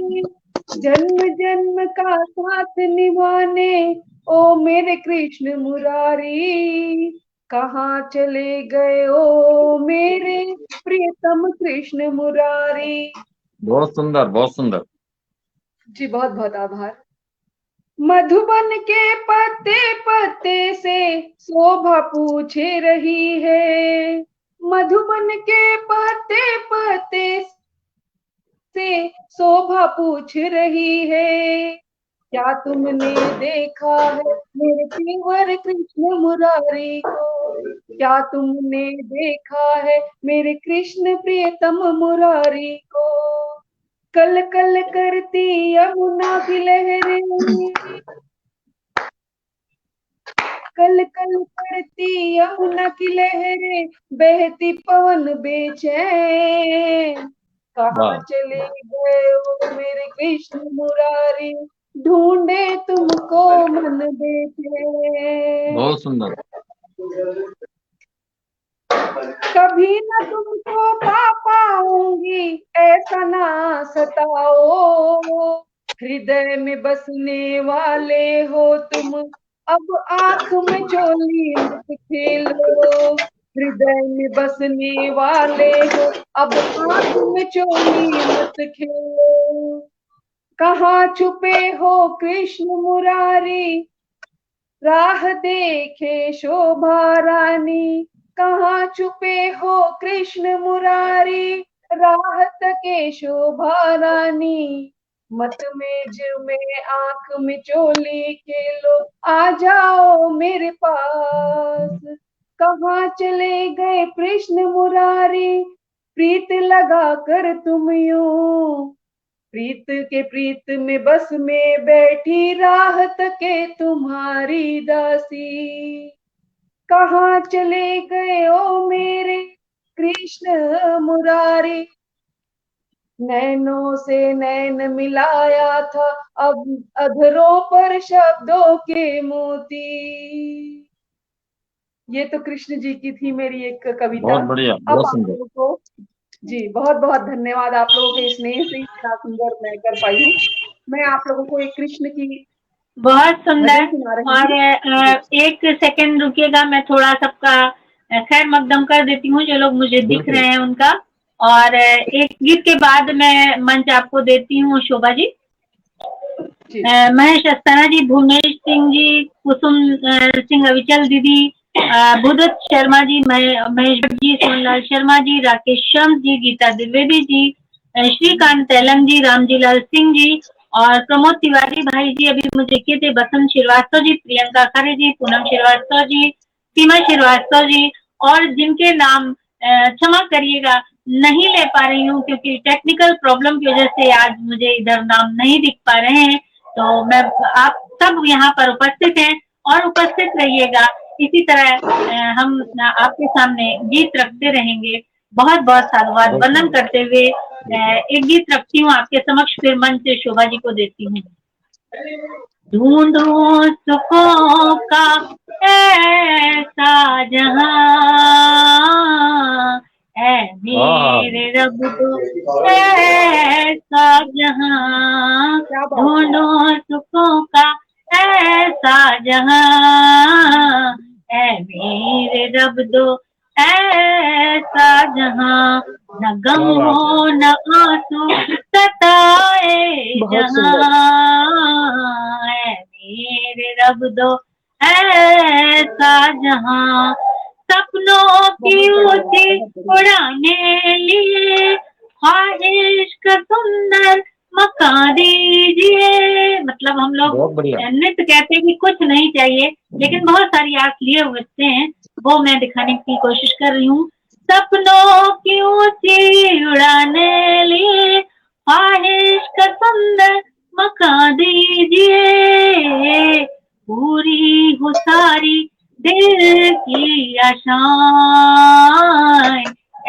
जन्म जन्म का साथ निभाने, ओ मेरे कृष्ण मुरारी, कहाँ चले गए ओ मेरे प्रियतम कृष्ण मुरारी। बहुत सुंदर, बहुत सुंदर। जी बहुत बहुत आभार। मधुबन के पत्ते पत्ते से शोभा पूछे रही है, मधुबन के पत्ते पत्ते से शोभा पूछ रही है। क्या तुमने देखा है मेरे प्रियवर कृष्ण मुरारी को, क्या तुमने देखा है मेरे कृष्ण प्रियतम मुरारी को। कल कल करती यमुना की लहरें, कल कल करती यमुना की लहरें, बहती पवन बेचैन। कहाँ वाह, चले गए हो मेरे कृष्ण मुरारी, ढूंढे तुमको मन बेचैन। बहुत सुंदर। कभी न तुमको पा पाऊंगी ऐसा ना सताओ, हृदय में बसने वाले हो तुम, अब आंख में चोली मत खेलो। हृदय में बसने वाले हो, अब आंख में चोली मत खेलो। कहाँ छुपे हो कृष्ण मुरारी, राह देखे शोभा रानी। कहाँ छुपे हो कृष्ण मुरारी, राह तके शोभा रानी। मत मेज में आंख में चोली खेलो, आ जाओ मेरे पास। कहाँ चले गए कृष्ण मुरारी, प्रीत लगा कर तुम यूं, प्रीत के प्रीत में बस में बैठी राहत के तुम्हारी दासी। कहाँ चले गए ओ मेरे कृष्ण मुरारी, नैनों से नैन मिलाया था, अब अधरों पर शब्दों के मोती। ये तो कृष्ण जी की थी मेरी एक कविता। बहुत बढ़िया, अब बहुत आप सुंदर। लोगों को जी बहुत बहुत धन्यवाद, आप लोगों के स्नेह से इतना सुंदर मैं कर पाई हूँ। मैं आप लोगों को एक कृष्ण की बहुत सुंदर। भजन सुना रही और हूँ। एक सेकंड रुकिएगा, मैं थोड़ा सबका खैर मकदम कर देती हूँ जो लोग मुझे दिख बिल्कुल। रहे हैं उनका। और एक गीत के बाद मैं मंच आपको देती हूँ शोभा जी। जी महेश अस्थाना जी, भुवनेश सिंह जी, कुसुम सिंह अविचल दीदी, भूदत्त शर्मा जी, महेश भट्ट जी, सोनलाल शर्मा जी, राकेश शम्स जी, गीता द्विवेदी जी, श्रीकांत तेलंग जी, रामजी लाल सिंह जी और प्रमोद तिवारी भाई जी अभी मुझे किए थे, बसंत श्रीवास्तव जी, प्रियंका खरे जी, पूनम श्रीवास्तव जी, सीमा श्रीवास्तव जी और जिनके नाम क्षमा करिएगा नहीं ले पा रही हूँ क्योंकि टेक्निकल प्रॉब्लम की वजह से आज मुझे इधर नाम नहीं दिख पा रहे हैं। तो मैं आप सब यहाँ पर उपस्थित हैं और उपस्थित रहिएगा। इसी तरह हम आपके सामने गीत रखते रहेंगे। बहुत बहुत साधुवाद वंदन करते हुए एक गीत रखती हूँ आपके समक्ष, फिर मंच से शोभा जी को देती हूँ। ढूंढूं सुखों का ऐसा जहां, ऐ मेरे रब दो ऐसा जहां, क्या बात है। ढूंढूं सुखों का ऐसा जहां, ऐ मेरे रब दो ऐसा जहां, न गम हो न आंसू सताए जहां, ऐ मेरे रब दो ऐसा जहां, सपनों की ऊंची उड़ाने लिए ख्वाहिश का सुंदर मकान दीजिए। मतलब हम लोग नृत्य कहते हैं कि कुछ नहीं चाहिए लेकिन बहुत सारी आस लिए होते हैं, वो मैं दिखाने की कोशिश कर रही हूँ। सपनों की ऊंची उड़ाने लिए ख्वाहिश का सुंदर मकान दीजिए, पूरी हो सारी दिल की आशाएं,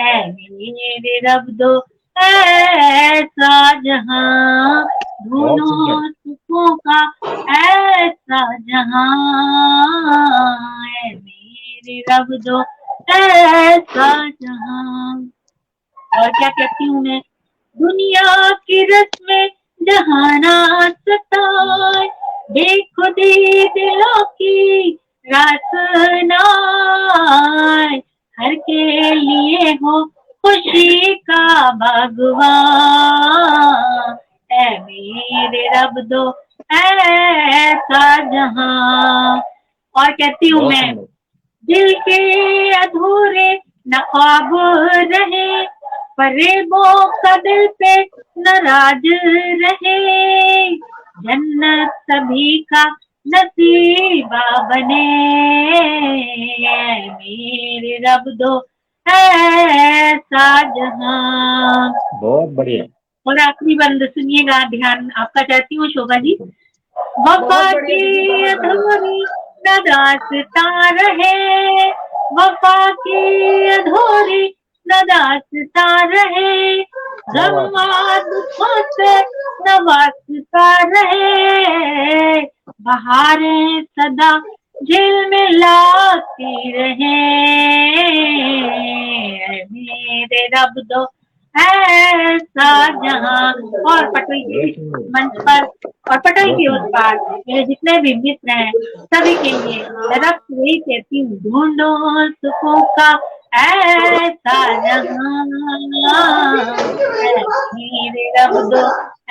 ऐ मेरे रब दो ऐसा जहां, ढूंढो सुखों का ऐसा जहां, ऐ मेरे रब दो ऐसा जहां। और क्या कहती हूँ मैं, दुनिया की रस्में जहाना सताए, बेखुदी दिलों की रासना, हर के लिए हो खुशी का बागवान, ऐ मेरे रब दो ऐसा जहां। और कहती हूँ बहुत मैं, सुंदर। दिल के अधूरे न ख्वाब रहे, फरेबों का दिल पे नाराज रहे, जन्नत सभी का नसीबा बने, मेरे रब दो ऐसा जहां। बहुत बढ़िया। और आखिरी बंद सुनिएगा, ध्यान आपका चाहती हूँ शोभा जी। बहुत वफा बढ़िया दीदी, की बहुत बढ़िया। अधूरी न दास्तां रहे, वफा की अधूरी न दास्तां रहे, क्या बात है। गम दुखों से न वास्ता रहे, बहारें सदा झिलमिलाती रहे, मेरे रब दो ऐसा जहां। और पटल के इस मंच पर और पटल के उस पार मेरे जितने भी मित्र हैं, सभी के लिए रब से यही कहती हूँ, ढूंढो सुखों का ऐसा जहां, मेरे रब दो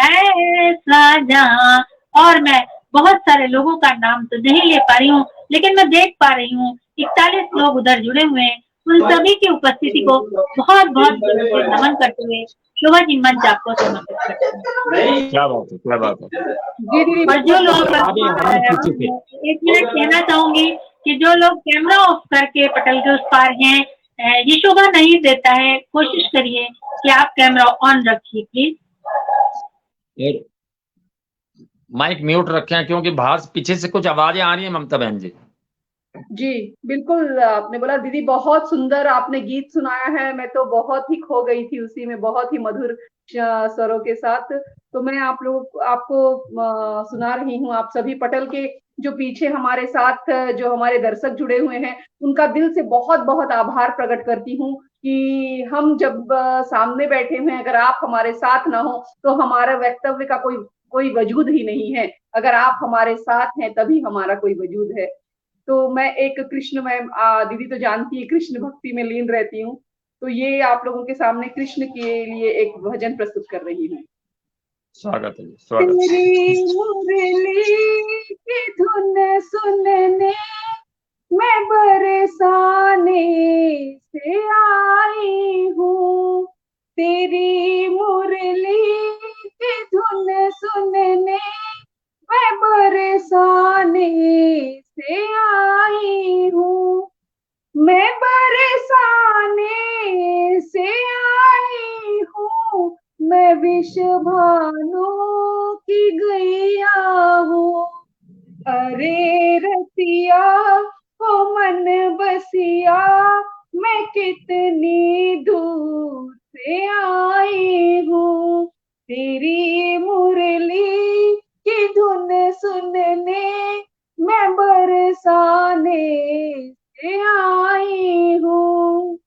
ऐसा जहां। और मैं बहुत सारे लोगों का नाम तो नहीं ले पा रही हूँ, लेकिन मैं देख पा रही हूँ 41 लोग उधर जुड़े हुए हैं। उन सभी की उपस्थिति को बहुत बहुत दिल से नमन करते हुए शोभा जी मंच आपको समर्पित करती हूँ। क्या बात है, क्या बात है। जी दीदी, और जो लोग आगे आगे पीछे से। एक मिनट कहना चाहूंगी कि जो लोग कैमरा ऑफ करके पटल के उस पार हैं, ये शोभा नहीं देता है, कोशिश करिए कि आप कैमरा ऑन रखिए प्लीज। और माइक म्यूट रखें, क्योंकि बाहर पीछे से कुछ आवाजें आ रही हैं ममता बहन जी। जी बिल्कुल, आपने बोला दीदी, बहुत सुंदर आपने गीत सुनाया है। मैं तो बहुत ही खो गई थी उसी में, बहुत ही मधुर स्वरों के साथ। तो मैं आप लोग आपको सुना रही हूँ। आप सभी पटल के जो पीछे हमारे साथ जो हमारे दर्शक जुड़े हुए हैं, उनका दिल से बहुत बहुत आभार प्रकट करती हूँ कि हम जब सामने बैठे हुए हैं, अगर आप हमारे साथ ना हो तो हमारा वक्तव्य का कोई वजूद ही नहीं है। अगर आप हमारे साथ हैं तभी हमारा कोई वजूद है। तो मैं एक कृष्ण में दीदी तो जानती है, कृष्ण भक्ति में लीन रहती हूँ। तो ये आप लोगों के सामने कृष्ण के लिए एक भजन प्रस्तुत कर रही हूँ। स्वागत है, स्वागत। तेरी मुरली की धुन सुनने मैं बरसाने से आई हूँ, तेरी मुरली की धुन सुनने मैं बरसाने से आई हूँ, मैं बरसाने से आई हूँ, मैं विषभानु की गैया हूँ। अरे रसिया ओ मन बसिया, मैं कितनी दूर से आई हूँ, तेरी मुरली की धुन सुनने मैं बरसाने से आई हूँ।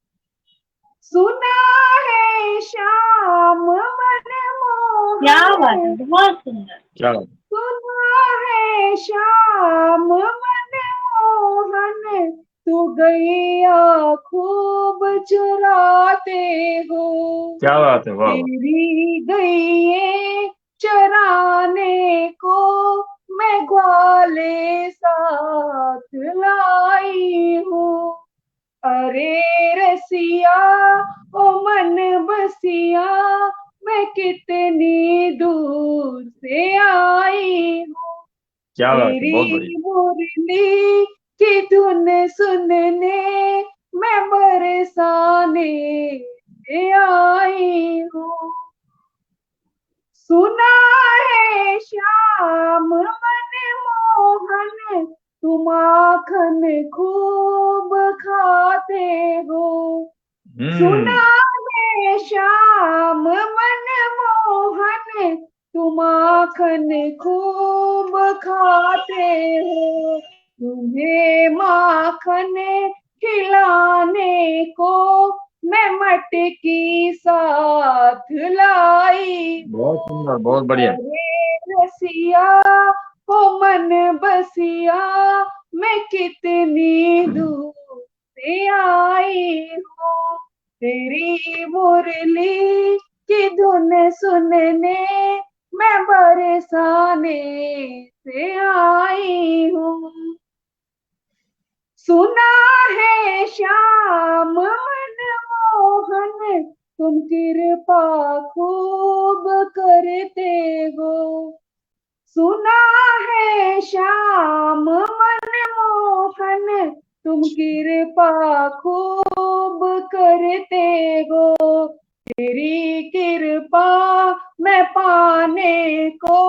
सुना है श्याम मन क्या बात है, मोहन, बहुत सुंदर। क्या बात। सुना है श्याम मन मोहन, तू गैया खूब चुराते हो, क्या बात है, वाह। तेरी गैये चराने को मैं ग्वाले साथ लाई हूँ। अरे रसिया ओ मन बसिया, मैं कितनी दूर से आई हूँ, क्या बात है, बहुत तेरी बढ़िया। मुरली की धुन सुनने मैं बरसाने से आई हूँ। सुना है श्याम मन मोहन, तुम माखन खूब खाते हो, सुना है श्याम मन मोहन, तुम माखन खूब खाते हो, तुम्हें माखन खिलाने को मैं मटकी साथ लाई। बहुत सुंदर, बहुत बढ़िया। अरे रसिया हो मन बसिया मैं कितनी दूर से आई हूँ, तेरी मुरली की धुन सुनने मैं बरसाने से आई हूँ। सुना है श्याम मनमोहन तुम कृपा खूब करते हो, सुना है श्याम मनमोहन तुम कृपा खूब करते हो, तेरी कृपा मैं पाने को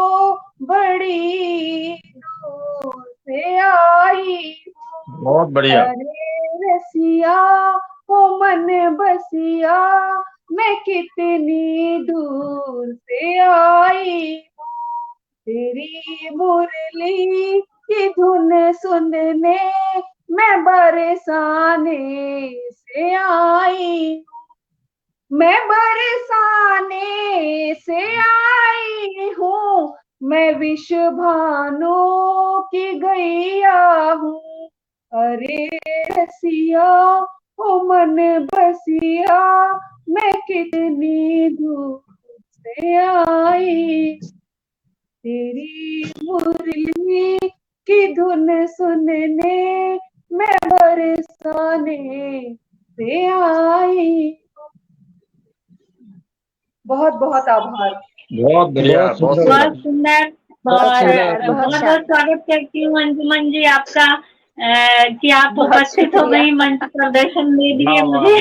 बड़ी दूर से आई हूँ। बहुत बढ़िया। अरे रसिया हो मन बसिया मैं कितनी दूर से आई हूँ, तेरी मुरली की धुन सुनने मैं बरसाने से आई हूँ, मैं बरसाने से आई हूँ, मैं विष भानु की गैया हूँ। अरे रसिया हो मन बसिया मैं कितनी दूर से आई, तेरी मुरली की धुन सुनने मैं बरसाने से आई। बहुत बहुत आभार। बहुत बढ़िया, बहुत बहुत सुंदर। और बहुत अच्छा। बहुत स्वागत करती हूँ अंजुमन जी आपका, कि आप बहुत उपस्थित हो शुक्रिया। गई, मंच पर दर्शन दे दिए वाह, वाह, मुझे।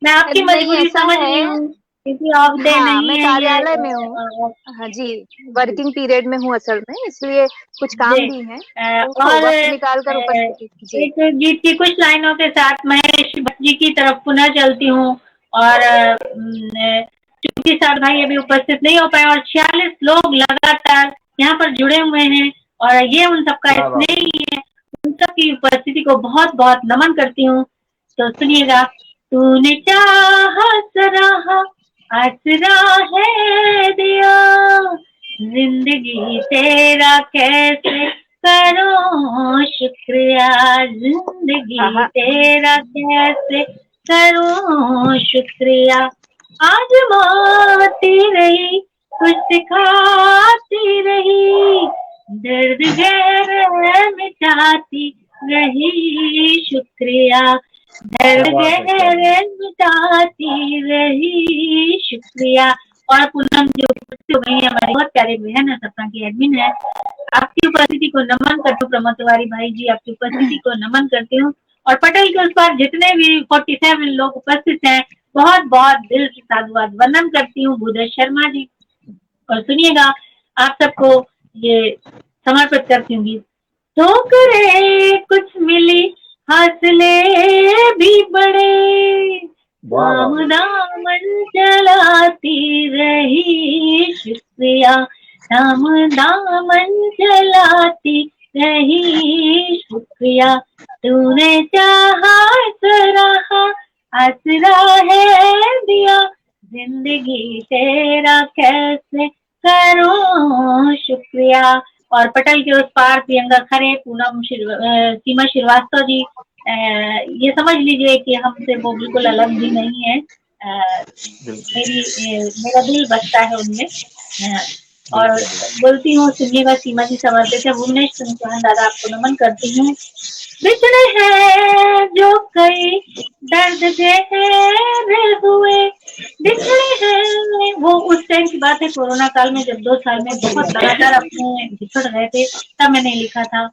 मैं आपकी नहीं, मजबूरी ऐसा समझ है। रही हूँ, क्योंकि ऑफ डे हाँ, नहीं मैं है कार्यालय में ये। हूँ। हाँ जी, वर्किंग पीरियड में हूँ असल में, इसलिए कुछ काम भी है, तो और वक्त निकाल कर उपस्थिति जी। एक गीत की कुछ लाइनों के साथ महेश भट्ट जी की तरफ पुनः चलती हूँ। और चूंकि साथ भाई अभी उपस्थित नहीं हो पाए और 46 लोग लगातार यहाँ पर जुड़े हुए हैं, और ये उन सबका वाह, वाह। स्नेह ही है, उन सबकी उपस्थिति को बहुत बहुत नमन करती हूँ। तो सुनिएगा। तूने चाहा सराहा आसरा है दिया, जिंदगी तेरा कैसे करो शुक्रिया, जिंदगी आहा। तेरा कैसे करो शुक्रिया, आजमाती रही कुछ सिखाती रही, दर्द गहरा मिटाती रही शुक्रिया, दर्द क्या बात है, क्या गहरा मिटाती रही शुक्रिया। और पूनम जो उपस्थित हो गई है, हमारी बहुत प्यारे बहन है, सपना की एडमिन है, आपकी उपस्थिति को नमन करती हूँ। प्रमोद तिवारी भाई जी, आपकी उपस्थिति को नमन करती हूँ। और पटेल के उस पर जितने भी 47 लोग उपस्थित हैं, बहुत बहुत दिल से साधुवाद वंदन करती हूँ। भूदेव शर्मा जी, और सुनिएगा, आप सबको ये समर्पित करती हूँ। ठोकरें कुछ मिली, हासिले भी बड़े, वाह, दामन चलाती रही शुक्रिया, दामन चलाती रही शुक्रिया, तूने चाहा सराहा आसरा है दिया, जिंदगी तेरा कैसे करो शुक्रिया। और पटल के उस पार प्रियंका खरे, पूनम सीमा श्रीवास्तव जी, ये समझ लीजिए कि हमसे वो बिल्कुल अलग भी नहीं है। मेरा दिल बसता है उनमें। और बोलती हूँ, सुनिएगा, सीमा जी समर्पित है। भुवनेश चौहान दादा, आपको नमन करती हूँ। बिछड़े हैं जो कई दर्द गहरे हुए, बिछड़े हैं, वो उस टाइम की बात है, कोरोना काल में, जब 2 साल में बहुत लगातार अपने बिछड़ रहे थे, तब मैंने लिखा था।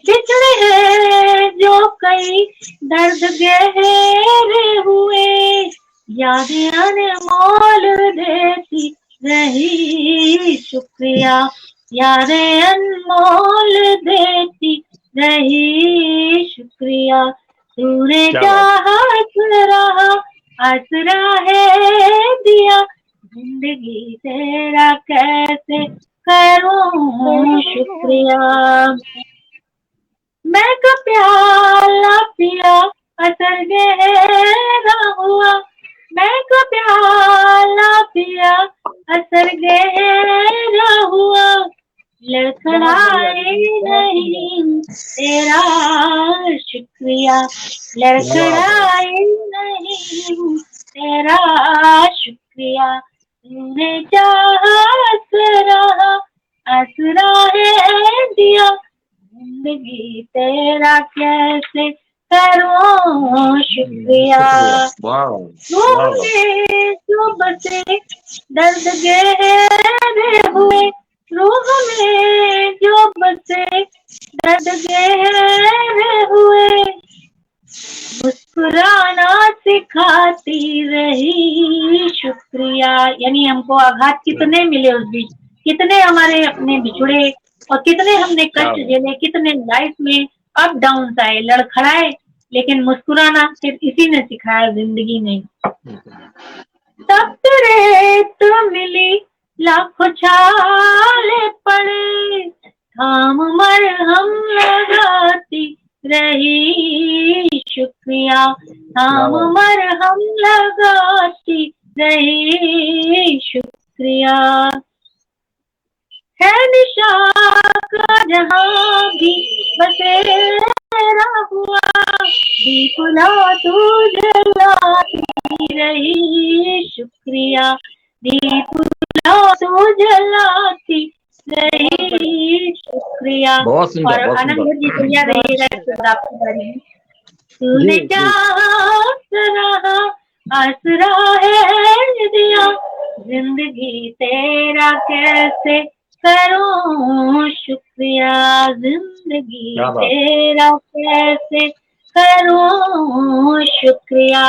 बिछड़े हैं जो कई दर्द गहरे हुए, यादें अनमोल देती रही शुक्रिया, यादें अनमोल देती रही शुक्रिया, तूने चाहा रहा आसरा है दिया, जिंदगी तेरा कैसे करूं शुक्रिया, मैं का प्याला पिया असर गहरा हुआ, मैं का प्याला पिया असर गहरा हुआ, लड़खड़ाए नहीं तेरा शुक्रिया, लड़खड़ाए नहीं तेरा शुक्रिया, तूने चाहा आसरा है दिया, जिंदगी तेरा कैसे करूं शुक्रिया। तूने जो बसे दर्द गहरे हुए, रूह में जो बसे दर्द गहरे हुए, मुस्कुराना सिखाती रही शुक्रिया। यानी हमको आघात कितने मिले उस बीच, कितने हमारे अपने बिछड़े और कितने हमने कष्ट झेले, कितने लाइफ में अप डाउन आए, लड़खड़ाए, लेकिन मुस्कुराना सिर्फ इसी ने सिखाया जिंदगी में। तब तेरे तो मिली लाखों छाले पड़े, थाम मरहम लगाती रही शुक्रिया, थाम मरहम लगाती रही शुक्रिया। है निशा का जहां भी बसेरा हुआ, दीपला तू जलाती रही शुक्रिया, दीपला तू जलाती रही शुक्रिया। और आनंद जी तैयार रहिएगा आपकी बारी में। तूने चाहा आसरा है दिया, जिंदगी तेरा कैसे करूं शुक्रिया, जिंदगी तेरा कैसे करूं शुक्रिया।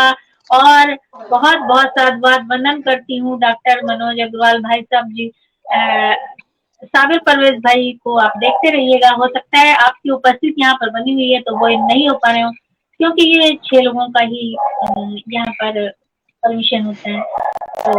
और बहुत बहुत साधुवाद वंदन करती हूँ डॉक्टर मनोज अग्रवाल भाई साहब जी। साबिर परवेज भाई को आप देखते रहिएगा, हो सकता है आपकी उपस्थिति यहाँ पर बनी हुई है तो वो नहीं हो पा रहे हो, क्योंकि ये 6 लोगों का ही यहाँ पर परमिशन होता है। तो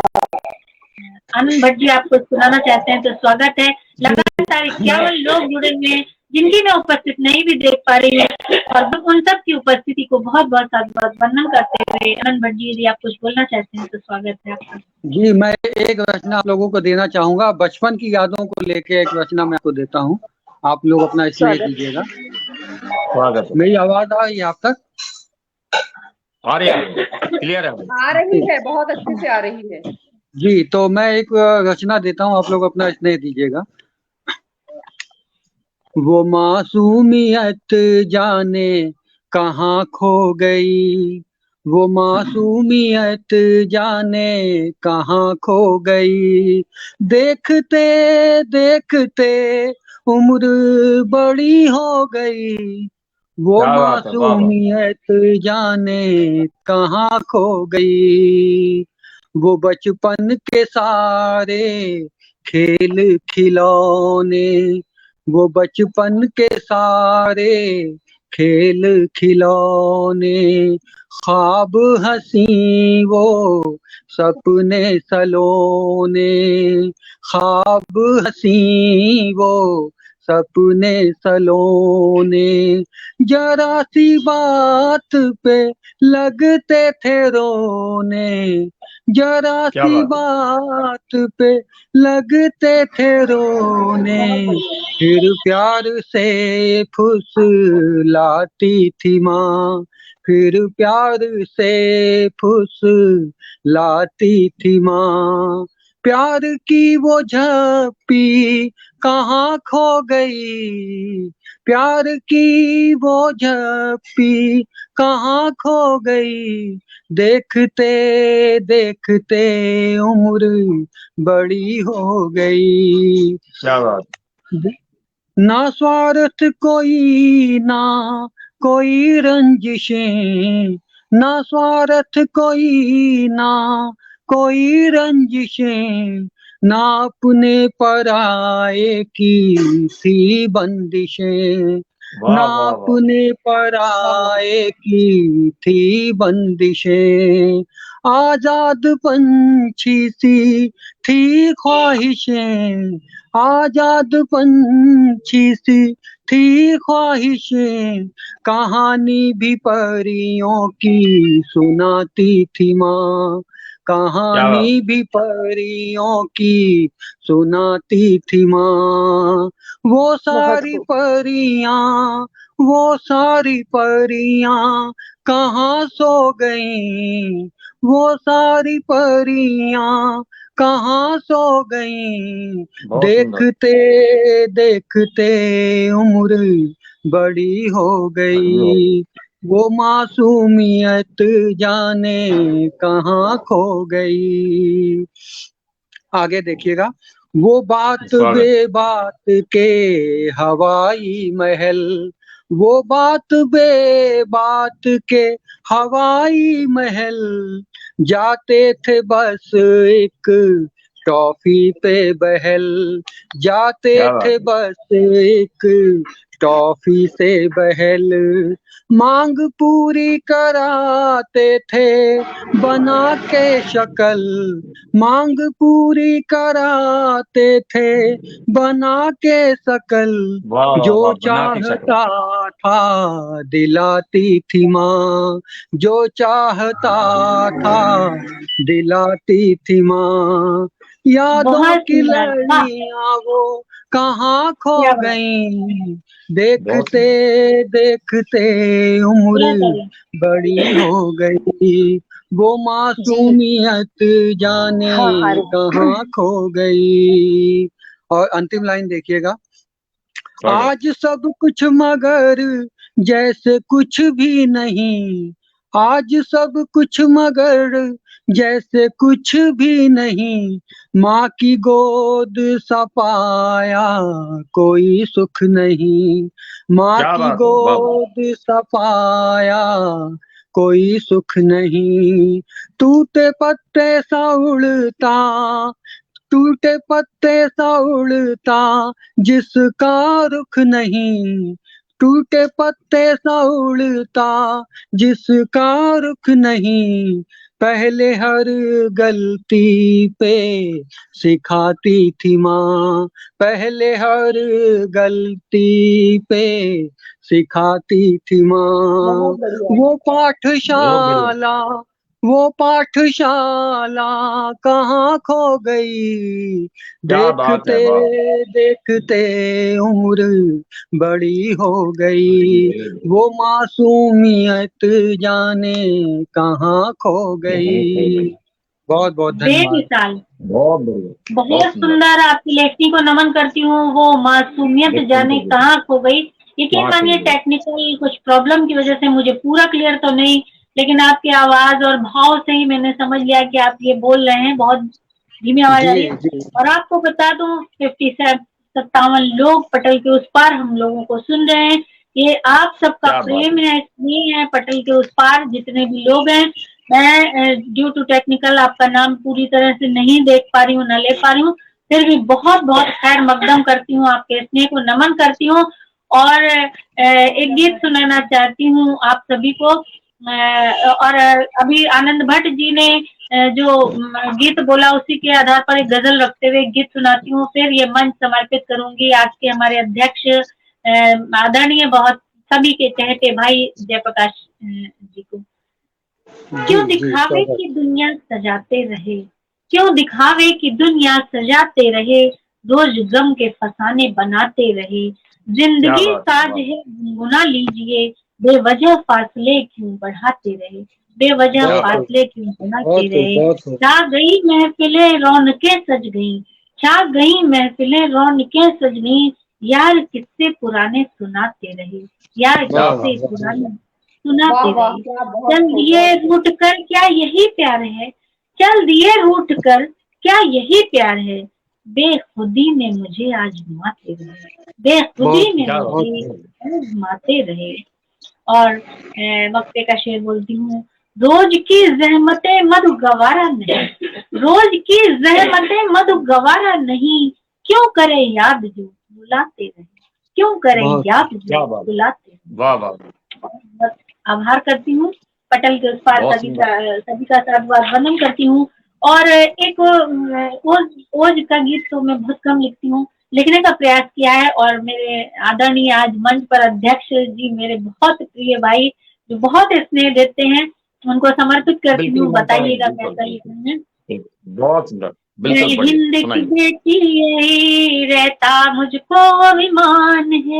आनंद भट्ट जी आपको सुनाना चाहते हैं तो स्वागत है। लगातार 51 लोग जुड़े हुए हैं जिनकी मैं उपस्थित नहीं भी देख पा रही है, और उन सब की उपस्थिति को बहुत बहुत साधुवाद वंदन करते हुए आनंद भट्ट जी यदि आप कुछ बोलना चाहते हैं तो स्वागत है आपका। जी, मैं एक रचना आप लोगों को देना चाहूंगा, बचपन की यादों को लेके एक रचना मैं आपको देता हूँ, आप लोग अपना स्नेह दीजिएगा। स्वागत। मेरी आवाज आ रही है आप तक? आ रही है, क्लियर है? आ रही है, बहुत अच्छे से आ रही है जी। तो मैं एक रचना देता हूँ, आप लोग अपना स्नेह दीजिएगा। वो मासूमियत जाने कहाँ खो गई, वो मासूमियत जाने कहाँ खो गई, देखते देखते उम्र बड़ी हो गई, वो मासूमियत जाने कहाँ खो गई, वो बचपन के सारे खेल खिलौने, वो बचपन के सारे खेल खिलौने, ख्वाब हंसी वो सपने सलोने, ख्वाब हंसी वो सपने सलोने, जरा सी बात पे लगते थे रोने, जरा सी बात पे लगते थे रोने, फिर प्यार से फुसलाती थी माँ, फिर प्यार से फुसलाती थी माँ, प्यार की वो झप्पी कहाँ खो गई, प्यार की वो झप्पी कहाँ खो गई, देखते देखते उम्र बड़ी हो गई। क्या बात। ना स्वार्थ कोई ना कोई रंजिशें, ना स्वार्थ कोई ना कोई रंजिशें, ना अपने पराये की थी बंदिशें, ना अपने पराये की थी बंदिशें, आजाद पंछी सी थी ख्वाहिशें, आजाद पंछी सी थी ख्वाहिशें, कहानी भी परियों की सुनाती थी माँ, कहानी भी परियों की सुनाती थी माँ। वो सारी परियां कहाँ सो गईं, वो सारी परियां कहाँ सो गईं। बहुत सुंदर। देखते देखते उम्र बड़ी हो गई, वो मासूमियत जाने कहाँ खो गई। आगे देखिएगा, वो बात स्वागत। बेबात के हवाई महल, वो बात बेबात के हवाई महल, जाते थे बस एक टॉफी पे बहल, जाते क्या बात थे है। बस एक टॉफी से बहल। मांग पूरी कराते थे बना के शक्ल, मांग पूरी कराते थे बना के शकल। वाह वाह जो वाह, बना के शक्ल। चाहता था दिलाती थी माँ, जो चाहता था दिलाती थी माँ। यादों बहुत की सुंदर, वाह, लड़ियाँ वो कहाँ खो क्या बात, गईं। बहुत देखते सुंदर। देखते उम्र क्या करें। बड़ी हो गई, वो जी मासूमियत जाने हाँ कहाँ खो गई। और अंतिम लाइन देखिएगा, स्वागत। आज सब कुछ मगर जैसे कुछ भी नहीं, आज सब कुछ मगर जैसे कुछ भी नहीं। माँ की गोद सा पाया कोई सुख नहीं, माँ क्या की बात है, वाह वाह। गोद सा पाया कोई सुख नहीं। टूटे पत्ते सा उड़ता, टूटे पत्ते सा उड़ता जिसका रुख नहीं, टूटे पत्ते सा उड़ता जिसका रुख नहीं। पहले हर गलती पे सिखाती थी माँ, पहले हर गलती पे सिखाती थी माँ। बहुत बढ़िया। वो बहुत बढ़िया। पाठशाला, वो पाठशाला कहाँ खो गई। क्या बात है, देखते वाह। देखते उम्र बड़ी हो गई, वो मासूमियत जाने कहाँ खो गई। बहुत बहुत धन्यवाद। बेमिसाल, बहुत बढ़िया। बहुत बहुत सुंदर। सुंदर, आपकी लेखनी को नमन करती हूँ। वो मासूमियत एकदम जाने बढ़िया। कहाँ खो गई। यकीन वहाँ मानिए चलिए। टेक्निकल कुछ प्रॉब्लम की वजह से मुझे पूरा क्लियर तो नहीं, लेकिन आपकी आवाज और भाव से ही मैंने समझ लिया कि आप ये बोल रहे हैं। बहुत धीमी आवाज आ रही जी है। जी और आपको बता दूं 57 लोग पटल के उस पार हम लोगों को सुन रहे हैं। ये आप सबका क्या बात प्रेम है। है, स्नेह है। पटल के उस पार जितने भी लोग हैं, मैं ड्यू टू टेक्निकल आपका नाम पूरी तरह से नहीं देख पा रही हूँ, न ले पा रही हूँ, फिर भी बहुत बहुत खैर मकदम करती हूँ, आपके स्नेह को नमन करती हूँ। और एक गीत सुनाना चाहती हूँ आप सभी को। और अभी आनंद भट्ट जी ने जो गीत बोला, उसी के आधार पर एक गजल रखते हुए एक गीत सुनाती हूँ, फिर ये मंच समर्पित करूंगी आज के हमारे अध्यक्ष आदरणीय बहुत सभी के चहेते भाई जयप्रकाश जी को। जी क्यों जी दिखावे स्वागत। की दुनिया सजाते रहे, क्यों दिखावे की दुनिया सजाते रहे, रोज गम के फसाने बनाते रहे। क्या जिंदगी बात है, साज वाह। है गुनगुना लीजिए, बेवजह फासले क्यों बढ़ाते रहे, बेवजह क्या बहुत बात। खूब, फासले क्यों बढ़ाते बहुत खूब, रहे। बहुत खूब। छा गई महफिलें रौनकें सज गई, छा गई महफिलें रौनकें सज गई, यार किससे पुराने सुनाते रहे, यार क्या वाह बात। वाह किससे वाह पुराने वाह सुनाते वाह, रहे। क्या बहुत चल खूब, दिए बहुत खूब। रूठ कर क्या यही प्यार है, चल दिए रूठ कर क्या यही प्यार है, बेखुदी ने मुझे आजमाते रहे, बेखुदी बहुत ने क्या बात। बहुत मुझे आजमाते रहे। और वक्ते का शेर बोलती हूँ, रोज की जहमतें मधु गवारा नहीं, रोज की जहमतें मधु गवारा नहीं, क्यों करे याद जो बुलाते रहे, क्यों करे बहुत याद जो क्या बात। बुलाते रहे। वाह वाह। बहुत आभार करती हूँ, पटल के उस पार बहुत सभी सुंदर। का साधुवाद वंदन करती हूँ। और एक ओज ओज का गीत तो मैं बहुत कम लिखती हूँ, लिखने का प्रयास किया है। और मेरे आदरणीय आज मंच पर अध्यक्ष जी, मेरे बहुत प्रिय भाई, जो बहुत स्नेह देते हैं, उनको समर्पित करती बिल्कुल हूँ। ममता बहन, बताइएगा बिल्कुल, कैसा लिखना है। बहुत सुंदर, बिल्कुल हिंद बढ़िया, की सुनाइए। बेटी यही रहता मुझको अभिमान है,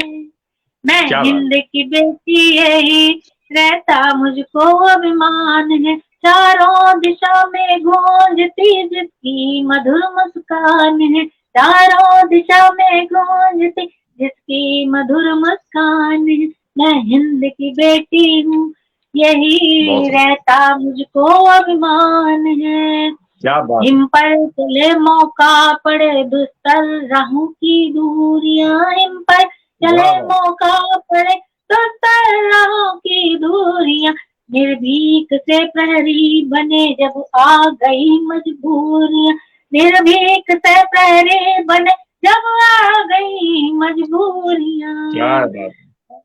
मैं क्या बात। हिंद की बेटी यही रहता मुझको अभिमान है, चारों दिशा में गूंजती जिसकी मधुर मुस्कान है, चारों दिशा में गूंजती जिसकी मधुर मुस्कान है, मैं हिंद की बेटी हूँ यही बहुत रहता मुझको अभिमान है। क्या बात। हिम पर चले मौका पड़े दुस्तर राहों की दूरियां, हिम पर चले वाह, वाह। मौका पड़े दुस्तर राहों की दूरियां, निर्भीक से प्रहरी बने जब आ गई मजबूरियां, निर्भीक से प्रहरी बने जब आ गई मजबूरियां, क्या बात।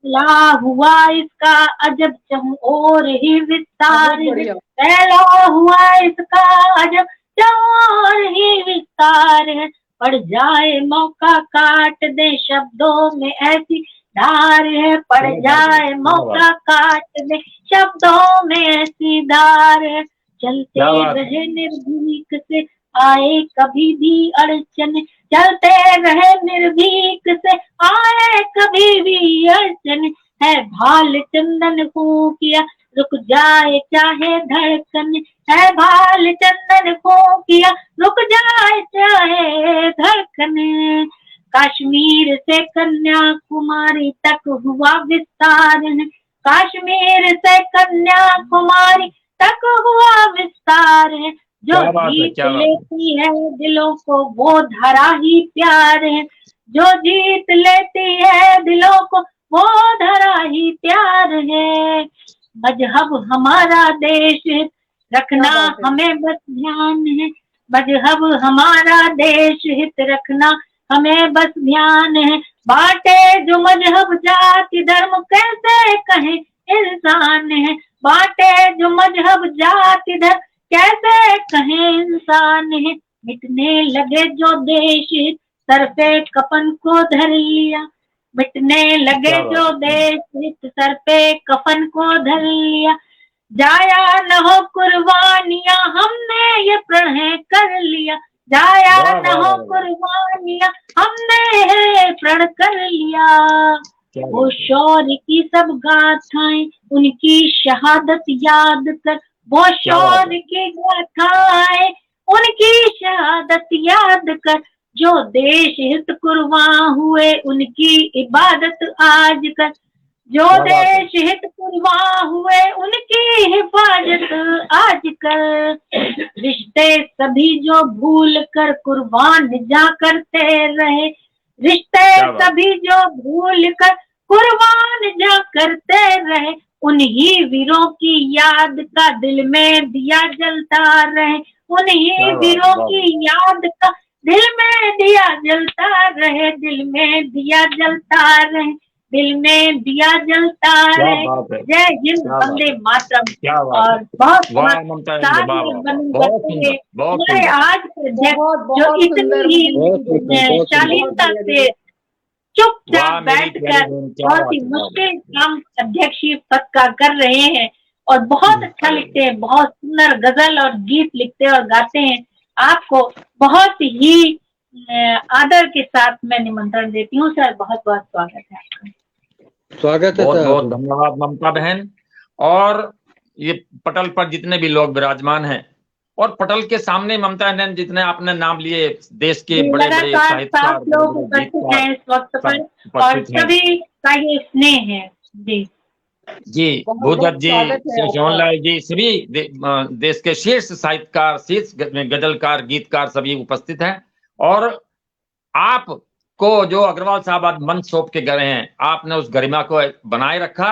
फैला हुआ इसका अजब चम और ही विस्तार बहुत बढ़िया। फैला हुआ इसका अजब चम और ही विस्तार है, पड़ जाए मौका काट दे शब्दों में ऐसी धार है, पड़ जाए मौका काट दे शब्दों में ऐसी धार है, चलते रहे निर्भीक से आए कभी भी अड़चन, चलते रहे निर्भीक से आए कभी भी अड़चन, है भाल चंदन फूकिया रुक जाए चाहे धड़कन, है भाल चंदन फूकिया रुक जाए चाहे धड़कन, कश्मीर से कन्याकुमारी तक हुआ विस्तार है, कश्मीर से कन्याकुमारी तक हुआ विस्तार है, जो जीत लेती है दिलों को वो धरा ही प्यार है, जो जीत लेती है दिलों को वो धरा ही प्यार है, मजहब हमारा देश रखना हमें बस ध्यान है, मजहब हमारा देश हित रखना हमें बस ध्यान है, बांटे जो मजहब जाति धर्म कैसे कहें इंसान है, बांटे जो मजहब जाति धर्म कैसे कहें इंसान है, मिटने लगे जो देश हित सर पे कफन को धर लिया, मिटने लगे जो देश हित सर पे कफन को धर लिया, जाया न हो कुर्बानियां हमने ये प्रण कर लिया, जाया न हो कुर्बानियां हमने ये प्रण कर लिया, वो शौर्य की सब गाथाएं उनकी शहादत याद कर, वो शौर्य की गाथाएं उनकी शहादत याद कर, जो देश हित कुर्बान हुए उनकी इबादत आज कर, जो देश हित कुर्बान हुए उनकी हिफाजत आज कर, रिश्ते सभी जो भूल कर कुर्बान जा करते रहे, रिश्ते सभी जो भूल कर कुर्बान जा करते रहे, उन्हीं वीरों की याद का दिल में दिया जलता रहे, उन्हीं वीरों की याद का दिल में दिया जलता रहे, दिल में दिया जलता रहे, दिल में दिया जलता रहे, जय हिंद वंदे मातरम। और बहुत हमारे आज जो इतनी ही शालीनता से चुपचाप बैठकर बहुत ही मुश्किल काम अध्यक्षीय पद का कर रहे हैं और बहुत अच्छा लिखते हैं, बहुत सुंदर गजल और गीत लिखते और गाते हैं, आपको बहुत ही आदर के साथ मैं निमंत्रण देती हूँ सर, बहुत बहुत स्वागत है आपका। स्वागत है, बहुत बहुत धन्यवाद ममता बहन। और ये पटल पर जितने भी लोग विराजमान हैं और पटल के सामने ममता बहन जितने आपने नाम लिए देश के बड़े बड़े साहित्यकार लोग उपस्थित हैं इस वक्त पर और सभी का ये स्नेह है जी भूदत्त जी, सोहनलाल जी, सभी देश के शीर्ष साहित्यकार, शीर्ष गजलकार, गीतकार सभी उपस्थित हैं। और आप को जो अग्रवाल साहब आज मंच सौंप के गए हैं, आपने उस गरिमा को बनाए रखा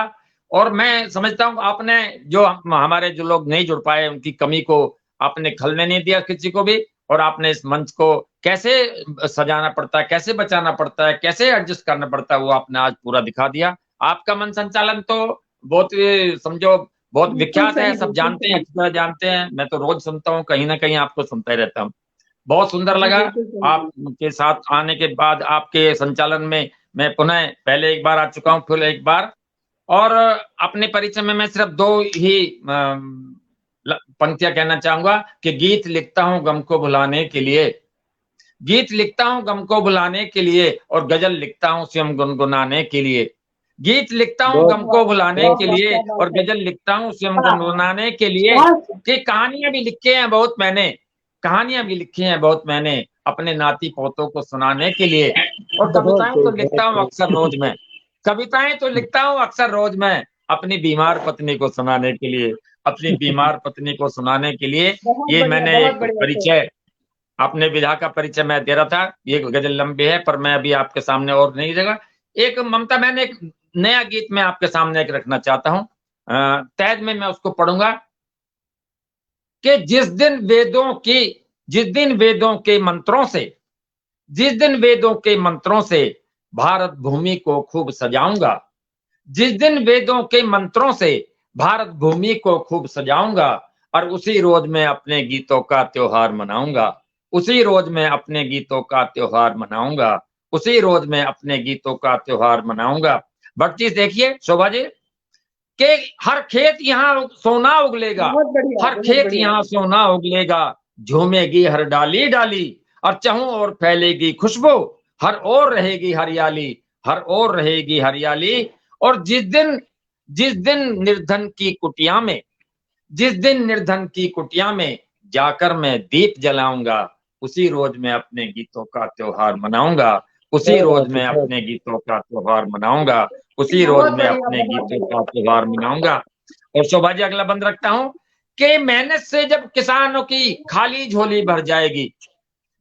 और मैं समझता हूँ आपने जो हमारे जो लोग नहीं जुड़ पाए उनकी कमी को आपने खलने नहीं दिया किसी को भी, और आपने इस मंच को कैसे सजाना पड़ता है, कैसे बचाना पड़ता है, कैसे एडजस्ट करना पड़ता है, वो आपने आज पूरा दिखा दिया। आपका मंच संचालन तो बहुत समझो बहुत विख्यात है, सब जानते हैं, अच्छी तरह जानते हैं, मैं तो रोज सुनता हूँ, कहीं ना कहीं आपको सुनता ही रहता हूँ। बहुत सुंदर लगा आपके साथ आने के बाद, आपके संचालन में मैं पुनः पहले एक बार आ चुका हूँ, फिर एक बार, और अपने परिचय में मैं सिर्फ 2 ही पंक्तियां कहना चाहूंगा कि गीत लिखता हूं गम को भुलाने के लिए, गीत लिखता हूं गम को भुलाने के लिए, और गजल लिखता हूं स्वयं गुनगुनाने के लिए। गीत लिखता हूं गम को भुलाने के लिए और गजल लिखता हूं स्वयं गुनगुनाने के लिए। कि कहानियां भी लिखी हैं बहुत मैंने, कहानियां भी लिखी हैं बहुत मैंने अपने नाती पोतों को सुनाने के लिए। और कविताएं तो लिखता हूं अक्सर रोज मैं, कविताएं तो लिखता हूं अक्सर रोज मैं अपनी बीमार पत्नी को सुनाने के लिए, अपनी बीमार पत्नी को सुनाने के लिए। ये मैंने परिचय, अपने विधा का परिचय मैं दे रहा था। ये गजल लंबी है पर मैं अभी आपके सामने और नहीं देगा। एक ममता बहन, एक नया गीत मैं आपके सामने एक रखना चाहता हूं, तहत में मैं उसको पढ़ूंगा कि जिस दिन वेदों के मंत्रों से, जिस दिन वेदों के मंत्रों से भारत भूमि को खूब सजाऊंगा, जिस दिन वेदों के मंत्रों से भारत भूमि को खूब सजाऊंगा, और उसी रोज मैं अपने गीतों का त्योहार मनाऊंगा, उसी रोज मैं अपने गीतों का त्योहार मनाऊंगा, उसी रोज मैं अपने गीतों का त्योहार मनाऊंगा। भक्ति देखिए शोभा जी कि हर खेत यहाँ सोना उगलेगा, हर खेत यहाँ सोना उगलेगा, झूमेगी हर डाली डाली, और चहु और फैलेगी खुशबू, हर ओर रहेगी हरियाली, हर ओर रहेगी हरियाली। और जिस दिन निर्धन की कुटिया में, जिस दिन निर्धन की कुटिया में जाकर मैं दीप जलाऊंगा, उसी रोज मैं अपने गीतों का त्योहार मनाऊंगा, उसी रोज मैं अपने गीतों का त्योहार मनाऊंगा, उसी रोज मैं अपने गीतों का त्योहार मनाऊंगा। और शोभा जी अगला बंद रखता हूं कि मेहनत से जब किसानों की खाली झोली भर जाएगी,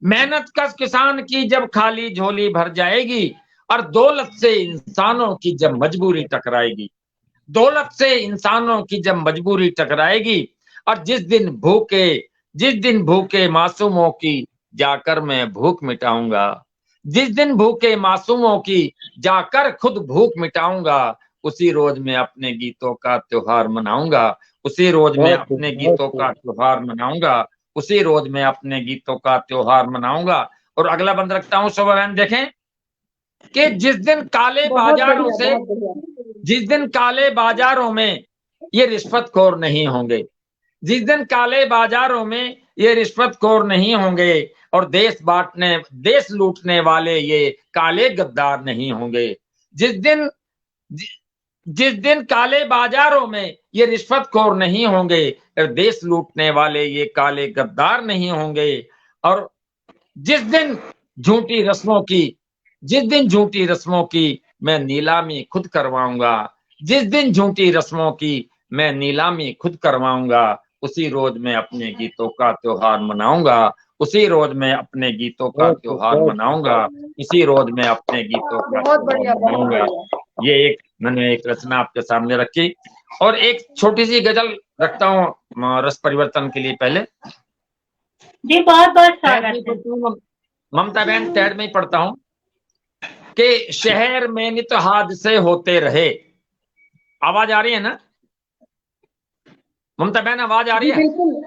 मेहनत का किसान की जब खाली झोली भर जाएगी, और दौलत से इंसानों की जब मजबूरी टकराएगी, दौलत से इंसानों की जब मजबूरी टकराएगी, और जिस दिन भूखे मासूमों की जाकर मैं भूख मिटाऊंगा, जिस दिन भूखे मासूमों की जाकर खुद भूख मिटाऊंगा, उसी रोज मैं अपने गीतों का त्योहार मनाऊंगा, उसी रोज मैं अपने गीतों का त्योहार मनाऊंगा, उसी रोज मैं अपने गीतों का त्योहार मनाऊंगा। और अगला बंद रखता हूं शोभा बहन, देखें कि जिस दिन काले बाजारों में ये रिश्वतखोर नहीं होंगे, जिस दिन काले बाजारों में ये रिश्वतखोर नहीं होंगे, और देश लूटने वाले ये काले गद्दार नहीं होंगे, जिस दिन काले बाजारों में ये रिश्वतखोर नहीं होंगे, और देश लूटने वाले ये काले गद्दार नहीं होंगे। और जिस दिन झूठी रस्मों की मैं नीलामी खुद करवाऊंगा, जिस दिन झूठी रस्मों की मैं नीलामी खुद करवाऊंगा, उसी रोज मैं अपने गीतों का त्योहार मनाऊंगा, उसी रोज मैं अपने गीतों का त्योहार मनाऊंगा, इसी रोज मैं अपने गीतों का त्योहार मनाऊंगा। ये मैंने एक रचना आपके सामने रखी। और एक छोटी सी गजल रखता हूँ रस परिवर्तन के लिए। पहले जी बहुत बहुत स्वागत है। ममता बहन टैड में ही पढ़ता हूँ कि शहर में नित हादसे होते रहे। आवाज आ रही है ना ममता बहन, आवाज आ रही है? बिल्कुल,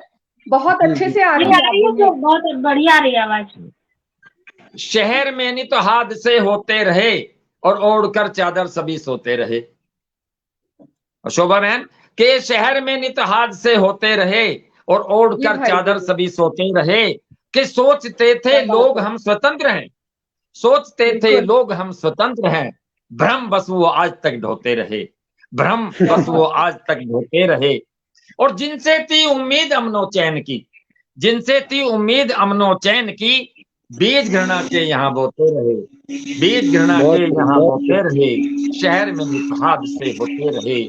बहुत अच्छे से आ रही है, तो बहुत बढ़िया आ रही है आवाज। शहर में नित हादसे होते रहे और ओढ़कर चादर सभी सोते रहे। शोभा बहन के शहर में नित हादसे होते रहे और ओढ़कर चादर सभी सोते रहे, कि सोचते थे लोग हम स्वतंत्र हैं, सोचते थे लोग हम स्वतंत्र हैं, भ्रम बस वो आज तक ढोते रहे, भ्रम बस वो आज तक ढोते रहे। और जिनसे थी उम्मीद अमनो चैन की, जिनसे थी उम्मीद अमनो चैन की, बीज घृणा के यहाँ बोते रहे, बीज घृणा के यहाँ बोते रहे, शहर में हादसे होते रहे,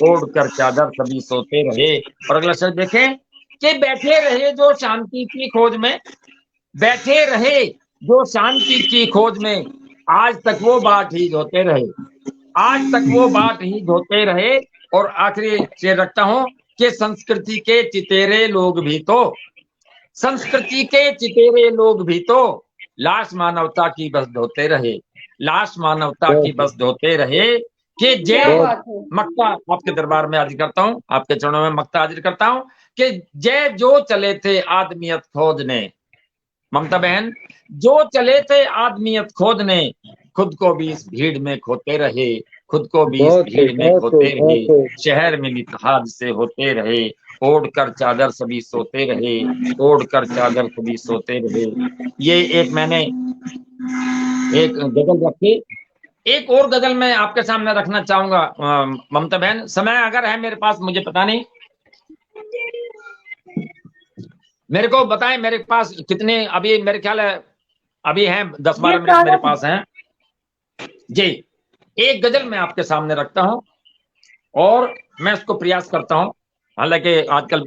ओढ़कर चादर सभी सोते रहे। और अगला शब्द देखें कि बैठे रहे जो शांति की खोज में, बैठे रहे जो शांति की खोज में, आज तक वो बाट ही धोते रहे, आज तक वो बाट ही धोते रहे। और आखिरी शेर रखता हूं कि संस्कृति के चितेरे लोग भी तो, संस्कृति के चितेरे लोग भी तो लाश मानवता की बस धोते रहे, लाश मानवता की बस धोते रहे। कि जय मक्ता आपके दरबार में हाजिर करता हूं, आपके चरणों में मक्ता हाजिर करता हूं कि जय जो चले थे आदमियत खोजने, ममता बहन जो चले थे आदमियत खोजने, खुद को भी इस भीड़ में खोते रहे, खुद को भी इस भीड़ में खोते रहे, शहर में नित हादसे होते रहे, ओढ़ कर चादर सभी सोते रहे, ओढ़ कर चादर सभी सोते रहे। ये एक मैंने एक गजल रखी। एक और गजल मैं आपके सामने रखना चाहूंगा ममता बहन, समय अगर है मेरे पास, मुझे पता नहीं, मेरे को बताएं मेरे पास कितने, अभी मेरे ख्याल है अभी हैं 10-12 मिनट मेरे पास हैं जी। एक गजल मैं आपके सामने रखता हूं और मैं उसको प्रयास करता हूं। हालांकि आजकल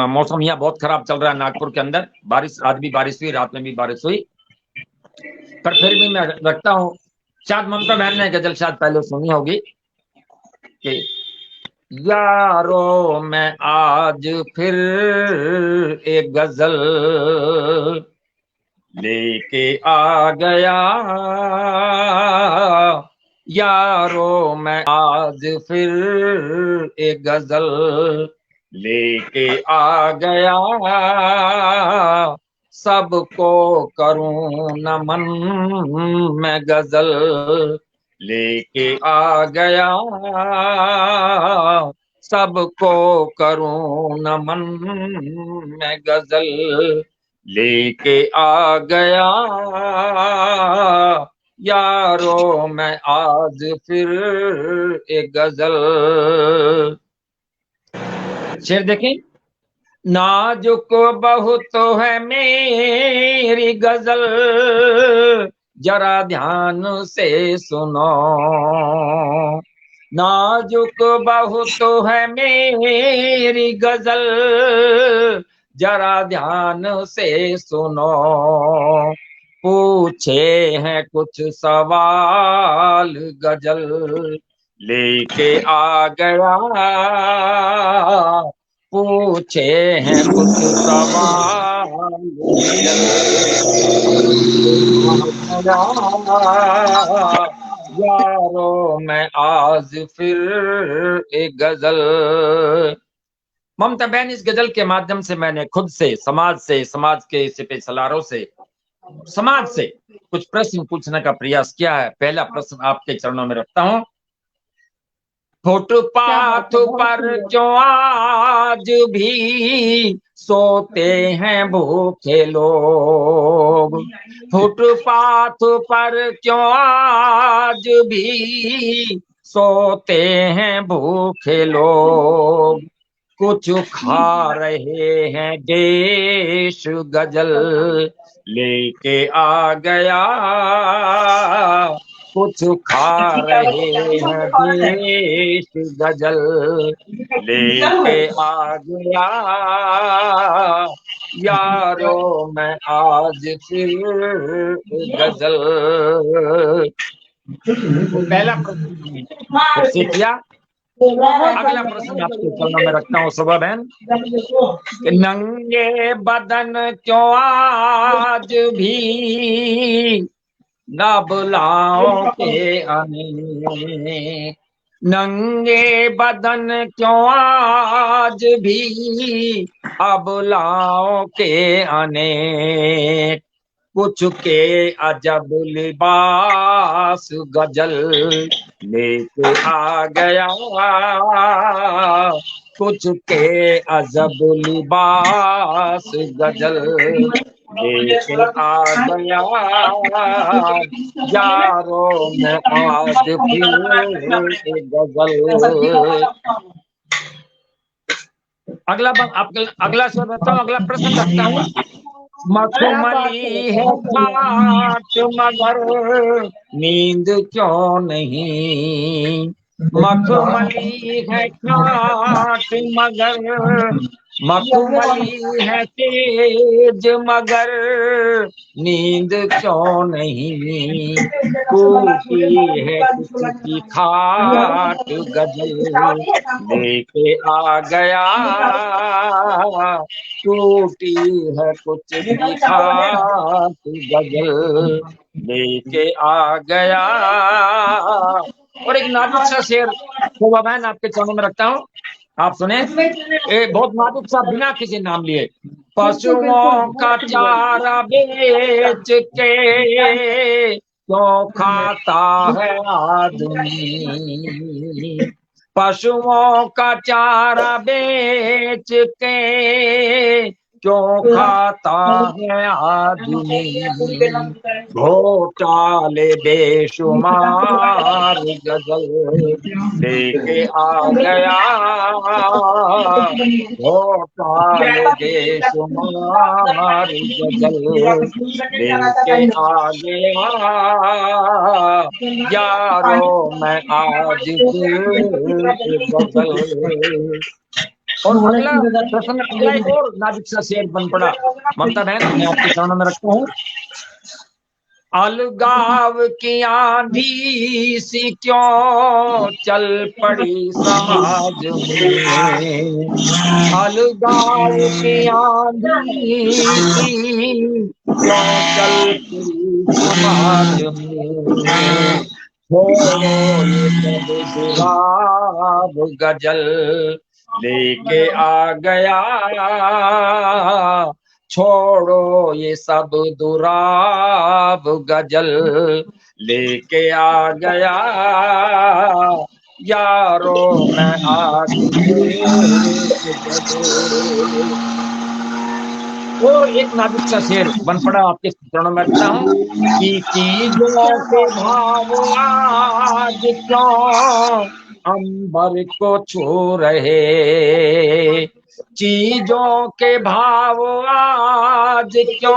मौसम यहाँ बहुत खराब चल रहा है नागपुर के अंदर, बारिश, आज भी बारिश हुई, रात में भी बारिश हुई, पर फिर भी मैं रखता हूँ। शायद ममता बहन ने गजल शायद पहले सुनी होगी कि यारो मैं आज फिर एक गजल लेके आ गया, यारो मैं आज फिर एक गजल लेके आ गया, सबको करूं नमन मैं गजल लेके आ गया, सबको करूं नमन मैं गजल लेके आ गया, यारो मैं आज फिर एक गजल। शेर देखें, नाजुक बहुत है मेरी गजल जरा ध्यान से सुनो, नाजुक बहुत है मेरी गजल जरा ध्यान से सुनो, पूछे हैं कुछ सवाल गजल लेके आ गया, पूछे हैं कुछ सवाल यारो मैं आज फिर एक गजल। ममता बहन, इस गजल के माध्यम से मैंने खुद से, समाज के सिपे सलारों से, समाज से कुछ प्रश्न पूछने का प्रयास किया है। पहला प्रश्न आपके चरणों में रखता हूं, फुटपाथ पर क्यों आज भी सोते हैं भूखे लोग, फुटपाथ पर क्यों आज भी सोते हैं भूखे लोग, कुछ खा रहे हैं देश गजल लेके आ गया, कुछ खा रहे हैं देश गजल लेके आ गया, यारो मैं आज फिर गजल। पहला प्रश्न किया। अगला प्रश्न आपके चरणों में रखता हूँ शोभा बहन, नंगे बदन क्यों आज भी नबलाओं के अनेक, नंगे बदन क्यों आज भी अबलाओं के अनेक, कुछ के अजब लिबास गजल लेके आ गया, कुछ के अजब लिबास गजल लेके आ गया, यारो मैं आज फिर गजल। अगला शेर रखता हूँ, अगला प्रश्न रखता हूँ, मखमली है खाट मगर नींद क्यों नहीं, मखमली है खाट मगर, मखमली है तेज मगर नींद क्यों नहीं, टूटी है किसी खाट गजल लेके आ गया, टूटी है कुछ की खाट गजल लेके आ गया। और एक नाजुक सा शेर शोभा बहन आपके चरणों में रखता हूँ, आप सुने, एक बहुत नाजुक सा, बिना किसी नाम लिए, पशुओं का चारा बेच के क्यों खाता है आदमी, पशुओं का चारा बेच के क्यों खाता है आदमी, घोटाले बेशुमार गजल लेके आ गया, घोटाले बेशुमार गजल लेके आ गया, यारो मैं आज गजल। और अगला प्रश्न, अगला एक और नाजुक सा शेर बन पड़ा। ममता बहन, मैं आपके सामने में रखता हूँ। अलगाव की आंधी सी क्यों चल पड़ी समाज में, अलगाव की आंधी सी क्यों चल पड़ी समाज में, छोड़ो ये सब दुराब गजल लेके आ गया, छोड़ो ये सब दुराब गजल लेके आ गया, यारो मैं आज और एक नाजुक सा शेर बन पड़ा, आपके चरणों में रखता हूँ कि चीजों के भाव आज क्यों अंबर को छू रहे, चीजों के भाव आज क्यों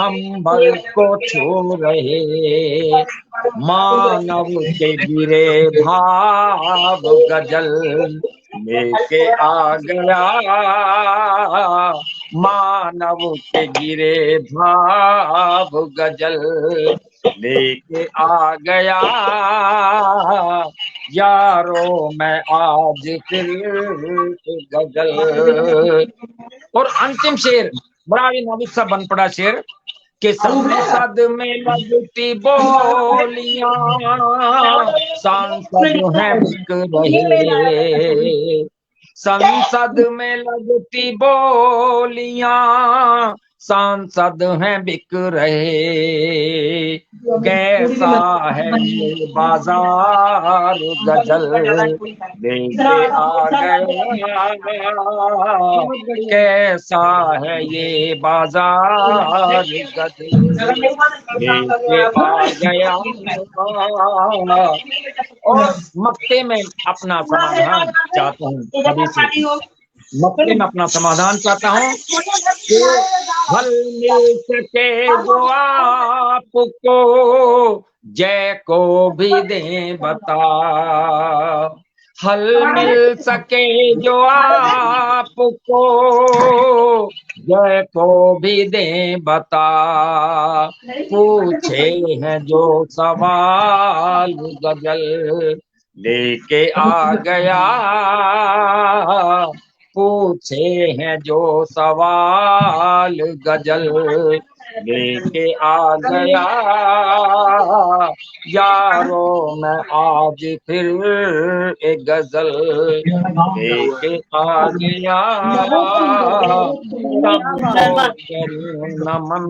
अंबर को छू रहे, मानव के गिरे भाव गजल लेके आ गया, मानव के गिरे भाव गजल लेके आ गया, यारो मैं आज फिर गजल। और अंतिम शेर बड़ा ही नाजुक सा बन पड़ा शेर कि संसद में लगती बोलियां सांसद हैं बिक रहे, संसद में लगती बोलियां सांसद हैं बिक रहे, कैसा है ये बाजार गजल लेके आ गया, कैसा है ये बाजार गजल लेके आ गया। और मक्ते में अपना समाधान चाहता हूँ, अभी से मक्ते में अपना समाधान चाहता हूँ कि हल मिल सके जो आपको जय को भी दें बता, हल मिल सके जो आपको जय को भी दें बता, पूछे हैं जो सवाल गजल लेके आ गया, पूछे हैं जो सवाल गजल लेके आ गया, यारो मैं आज फिर एक गजल लेके आ गया, नमन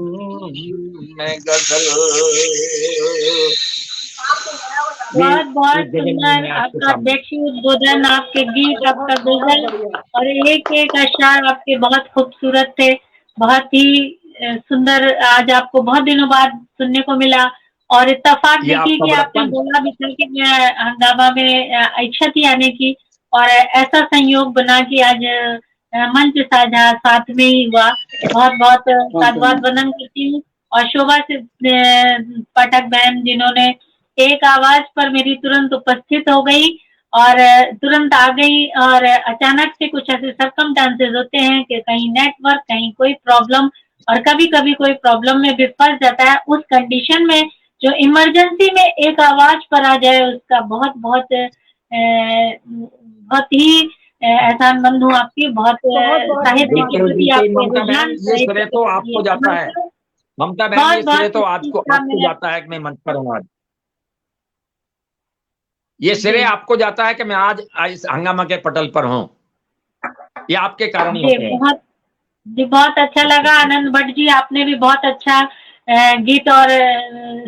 में गजल। बहुत बहुत सुंदर आपका अध्यक्षीय उद्बोधन, आपके गीत, आपका गजल और एक एक अशआर आपके बहुत खूबसूरत थे, बहुत ही सुंदर। आज आपको बहुत दिनों बाद सुनने को मिला और इत्तेफाक देखिए कि आपने बोला भी था कि मैं हंगामा में इच्छा थी आने की और ऐसा संयोग बना कि आज मंच साझा साथ में ही हुआ। बहुत बहुत साधुवाद वंदन करती हूँ। और शोभा पाठक बहन जिन्होंने एक आवाज पर मेरी तुरंत उपस्थित हो गई और तुरंत आ गई, और अचानक से कुछ ऐसे सर्कमस्टांसेस होते हैं कि कहीं नेटवर्क, कहीं कोई प्रॉब्लम, और कभी कभी कोई प्रॉब्लम में भी फंस जाता है। उस कंडीशन में जो इमरजेंसी में एक आवाज पर आ जाए, उसका बहुत बहुत बहुत ही एहसानमंद हूँ आपकी। बहुत साहित्य के प्रति आपको तो आपको जाता है ममता बहन, ये तो आपको जाता है कि मैं मंच पर हूँ आज, ये श्रेय आपको जाता है कि मैं आज इस हंगामा के पटल पर हूँ, ये आपके कारण ही होते हैं। बहुत अच्छा लगा। आनंद भट्ट जी, आपने भी बहुत अच्छा गीत और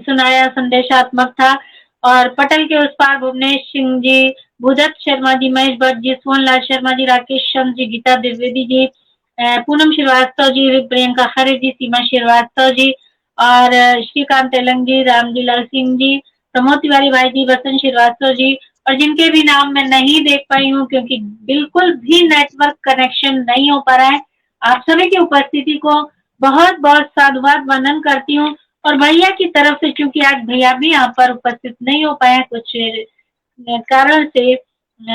सुनाया, संदेशात्मक था। और पटल के उस पार भुवनेश सिंह जी, भूदत्त शर्मा जी, महेश भट्ट जी, सोहनलाल शर्मा जी, राकेश चंद जी, गीता द्विवेदी जी, पूनम श्रीवास्तव जी, प्रियंका खरे जी, सीमा श्रीवास्तव जी और श्रीकांत तेलंग जी, रामजी लाल सिंह जी, प्रमोद तिवारी भाई जी, वसंत श्रीवास्तव जी और जिनके भी नाम मैं नहीं देख पाई हूँ क्योंकि बिल्कुल भी नेटवर्क कनेक्शन नहीं हो पा रहा है। आप सभी की उपस्थिति को बहुत बहुत साधुवाद वंदन करती हूँ। और भैया की तरफ से, चूंकि आज भैया भी यहाँ पर उपस्थित नहीं हो पाए कुछ कारण से,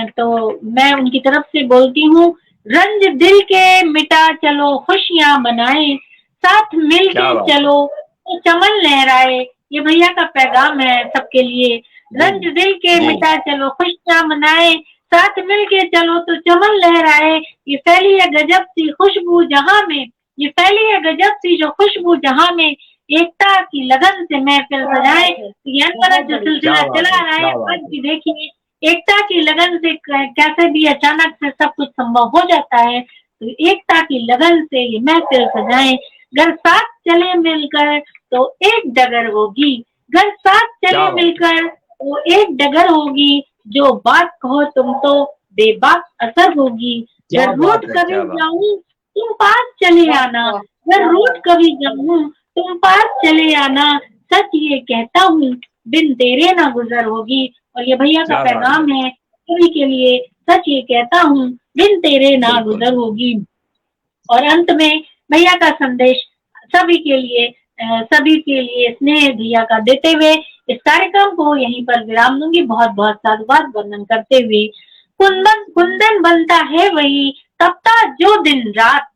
तो मैं उनकी तरफ से बोलती हूँ, रंज दिल के मिटा चलो खुशियां मनाए, साथ मिल के चलो तो चमन लहराए। ये भैया का पैगाम है सबके लिए। रंज दिल के मिटा चलो खुशियां मनाए, साथ मिल के चलो तो चमन लहराए। ये फैली है गजब सी खुशबू जहां में, ये फैली है गजब सी जो खुशबू जहां में, एकता की लगन से महफिल सजाए। ये अनवरत जो सिलसिला चला रहा है, आज भी देखिए एकता की लगन से कैसे भी अचानक से सब कुछ संभव हो जाता है। तो एकता की लगन से ये महफिल सजाएं। घर साथ चले मिलकर तो एक डगर होगी, घर साथ चले मिलकर तो एक डगर होगी, जो बात कहो तुम तो बेबाक असर होगी। घर रूठ कभी जाऊं तुम पास चले आना, घर रूठ कभी जाऊं तुम पास चले आना, सच ये कहता हूँ बिन तेरे ना गुजर होगी। और ये भैया का पैगाम है सभी के लिए, सच ये कहता हूँ बिन तेरे ना गुजर होगी। और अंत में भैया का संदेश सभी के लिए स्नेह भैया का देते हुए इस कार्यक्रम को यहीं पर विराम दूंगी, बहुत बहुत साधुवाद वंदन करते हुए। कुंदन कुंदन बनता है वही तपता जो दिन रात,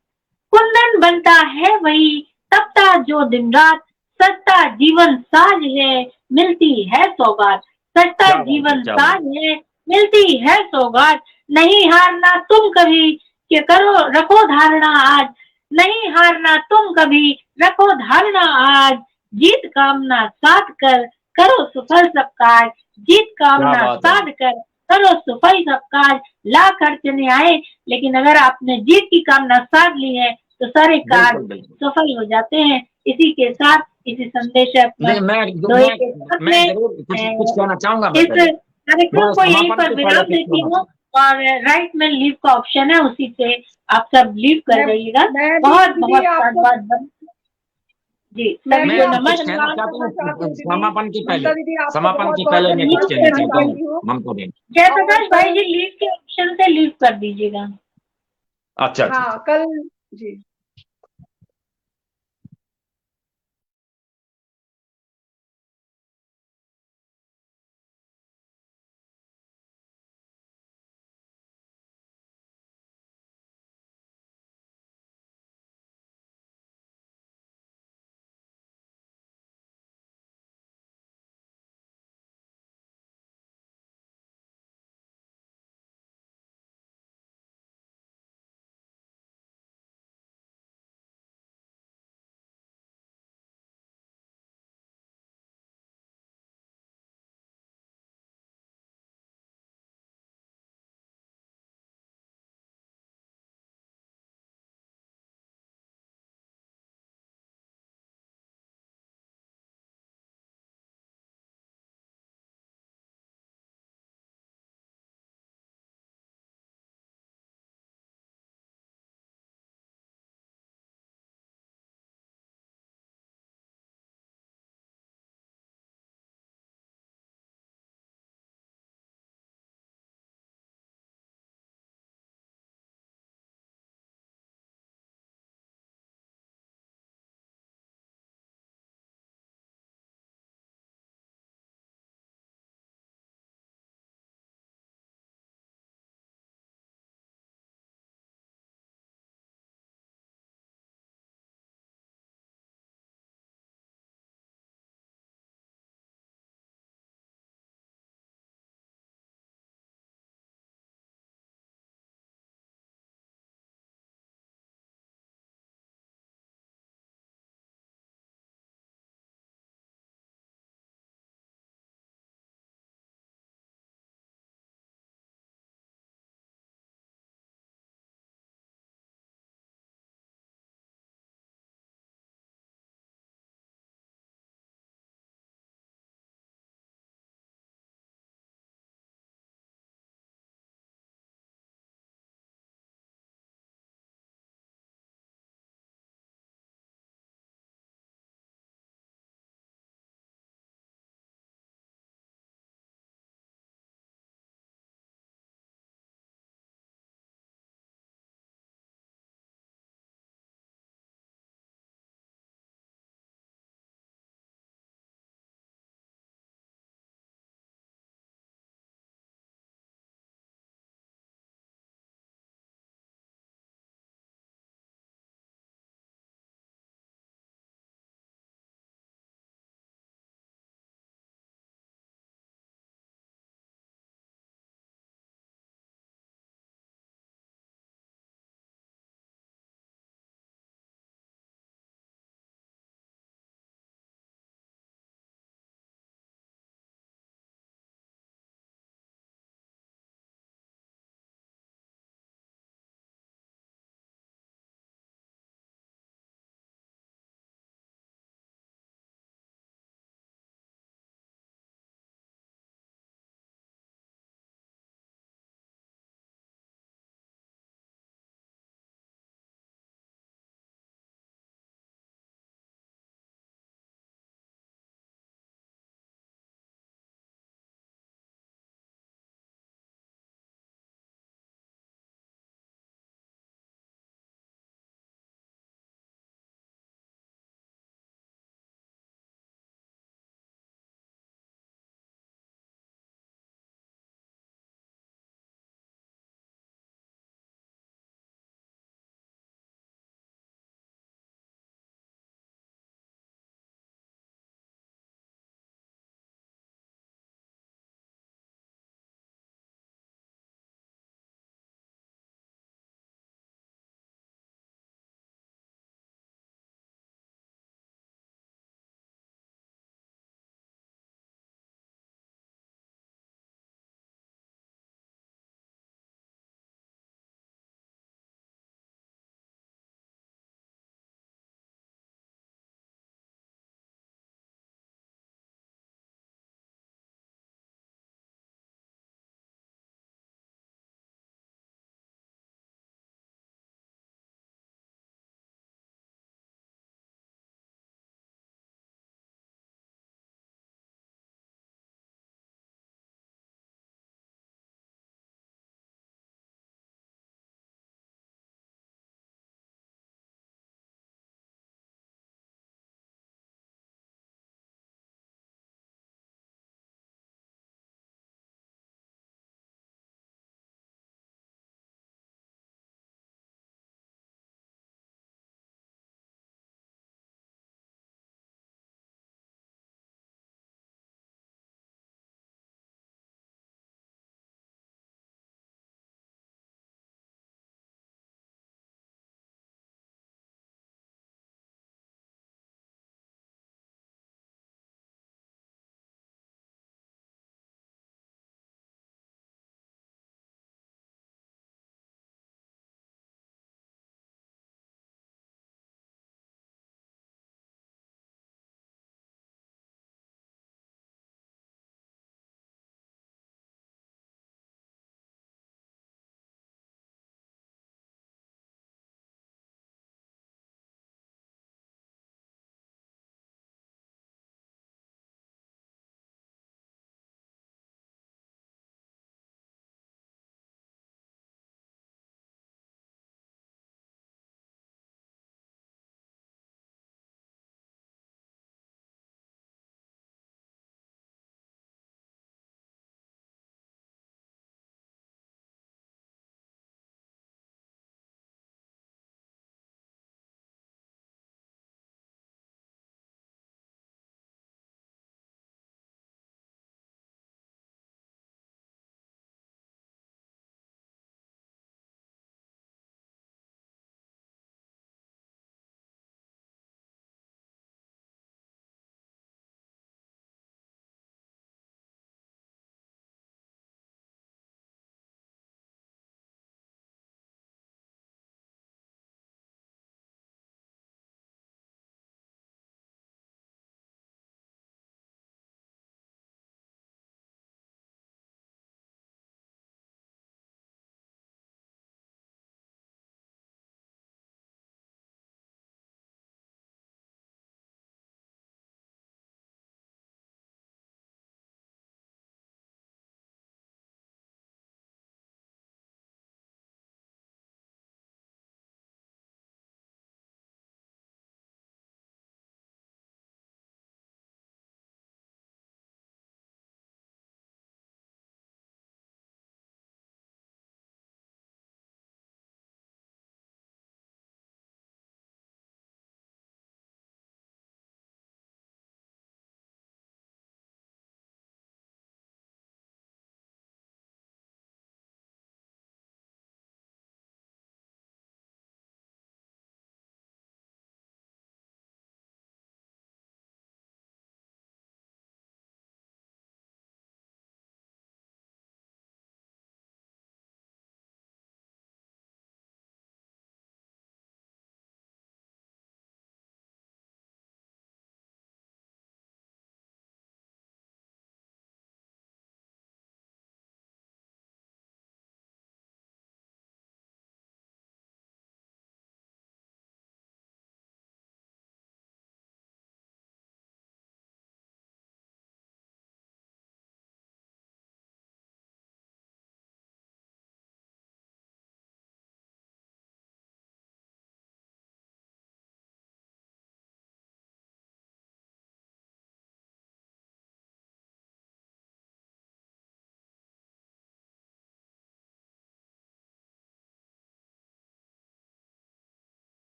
कुंदन बनता है वही तपता जो दिन रात, सस्ता जीवन साज है मिलती है सौगात, सस्ता जीवन साज है मिलती है सौगात। नहीं हारना तुम कभी कि करो रखो धारणा आज, नहीं हारना तुम कभी रखो धारणा आज, जीत कामना साध कर करो सफल सब काज, जीत कामना साध कर करो सफल सब काज। लाख अड़चने आए लेकिन अगर आपने जीत की कामना साध ली है तो सारे कार्य सफल हो जाते हैं। इसी के साथ इसी संदेश मैं जरूर कुछ कहना चाहूंगा। इस कार्यक्रम को यहीं पर विराम देती हूँ और राइट में लीव का ऑप्शन है, उसी से आप सब लीव कर जाइएगा। बहुत बहुत धन्यवाद जी। नमस्कार। समापन के पहले मैं कुछ कहना चाहता हूँ ममता देवी। जयप्रकाश भाई जी लीव के ऑप्शन से लीव कर दीजिएगा। अच्छा हाँ, कल जी।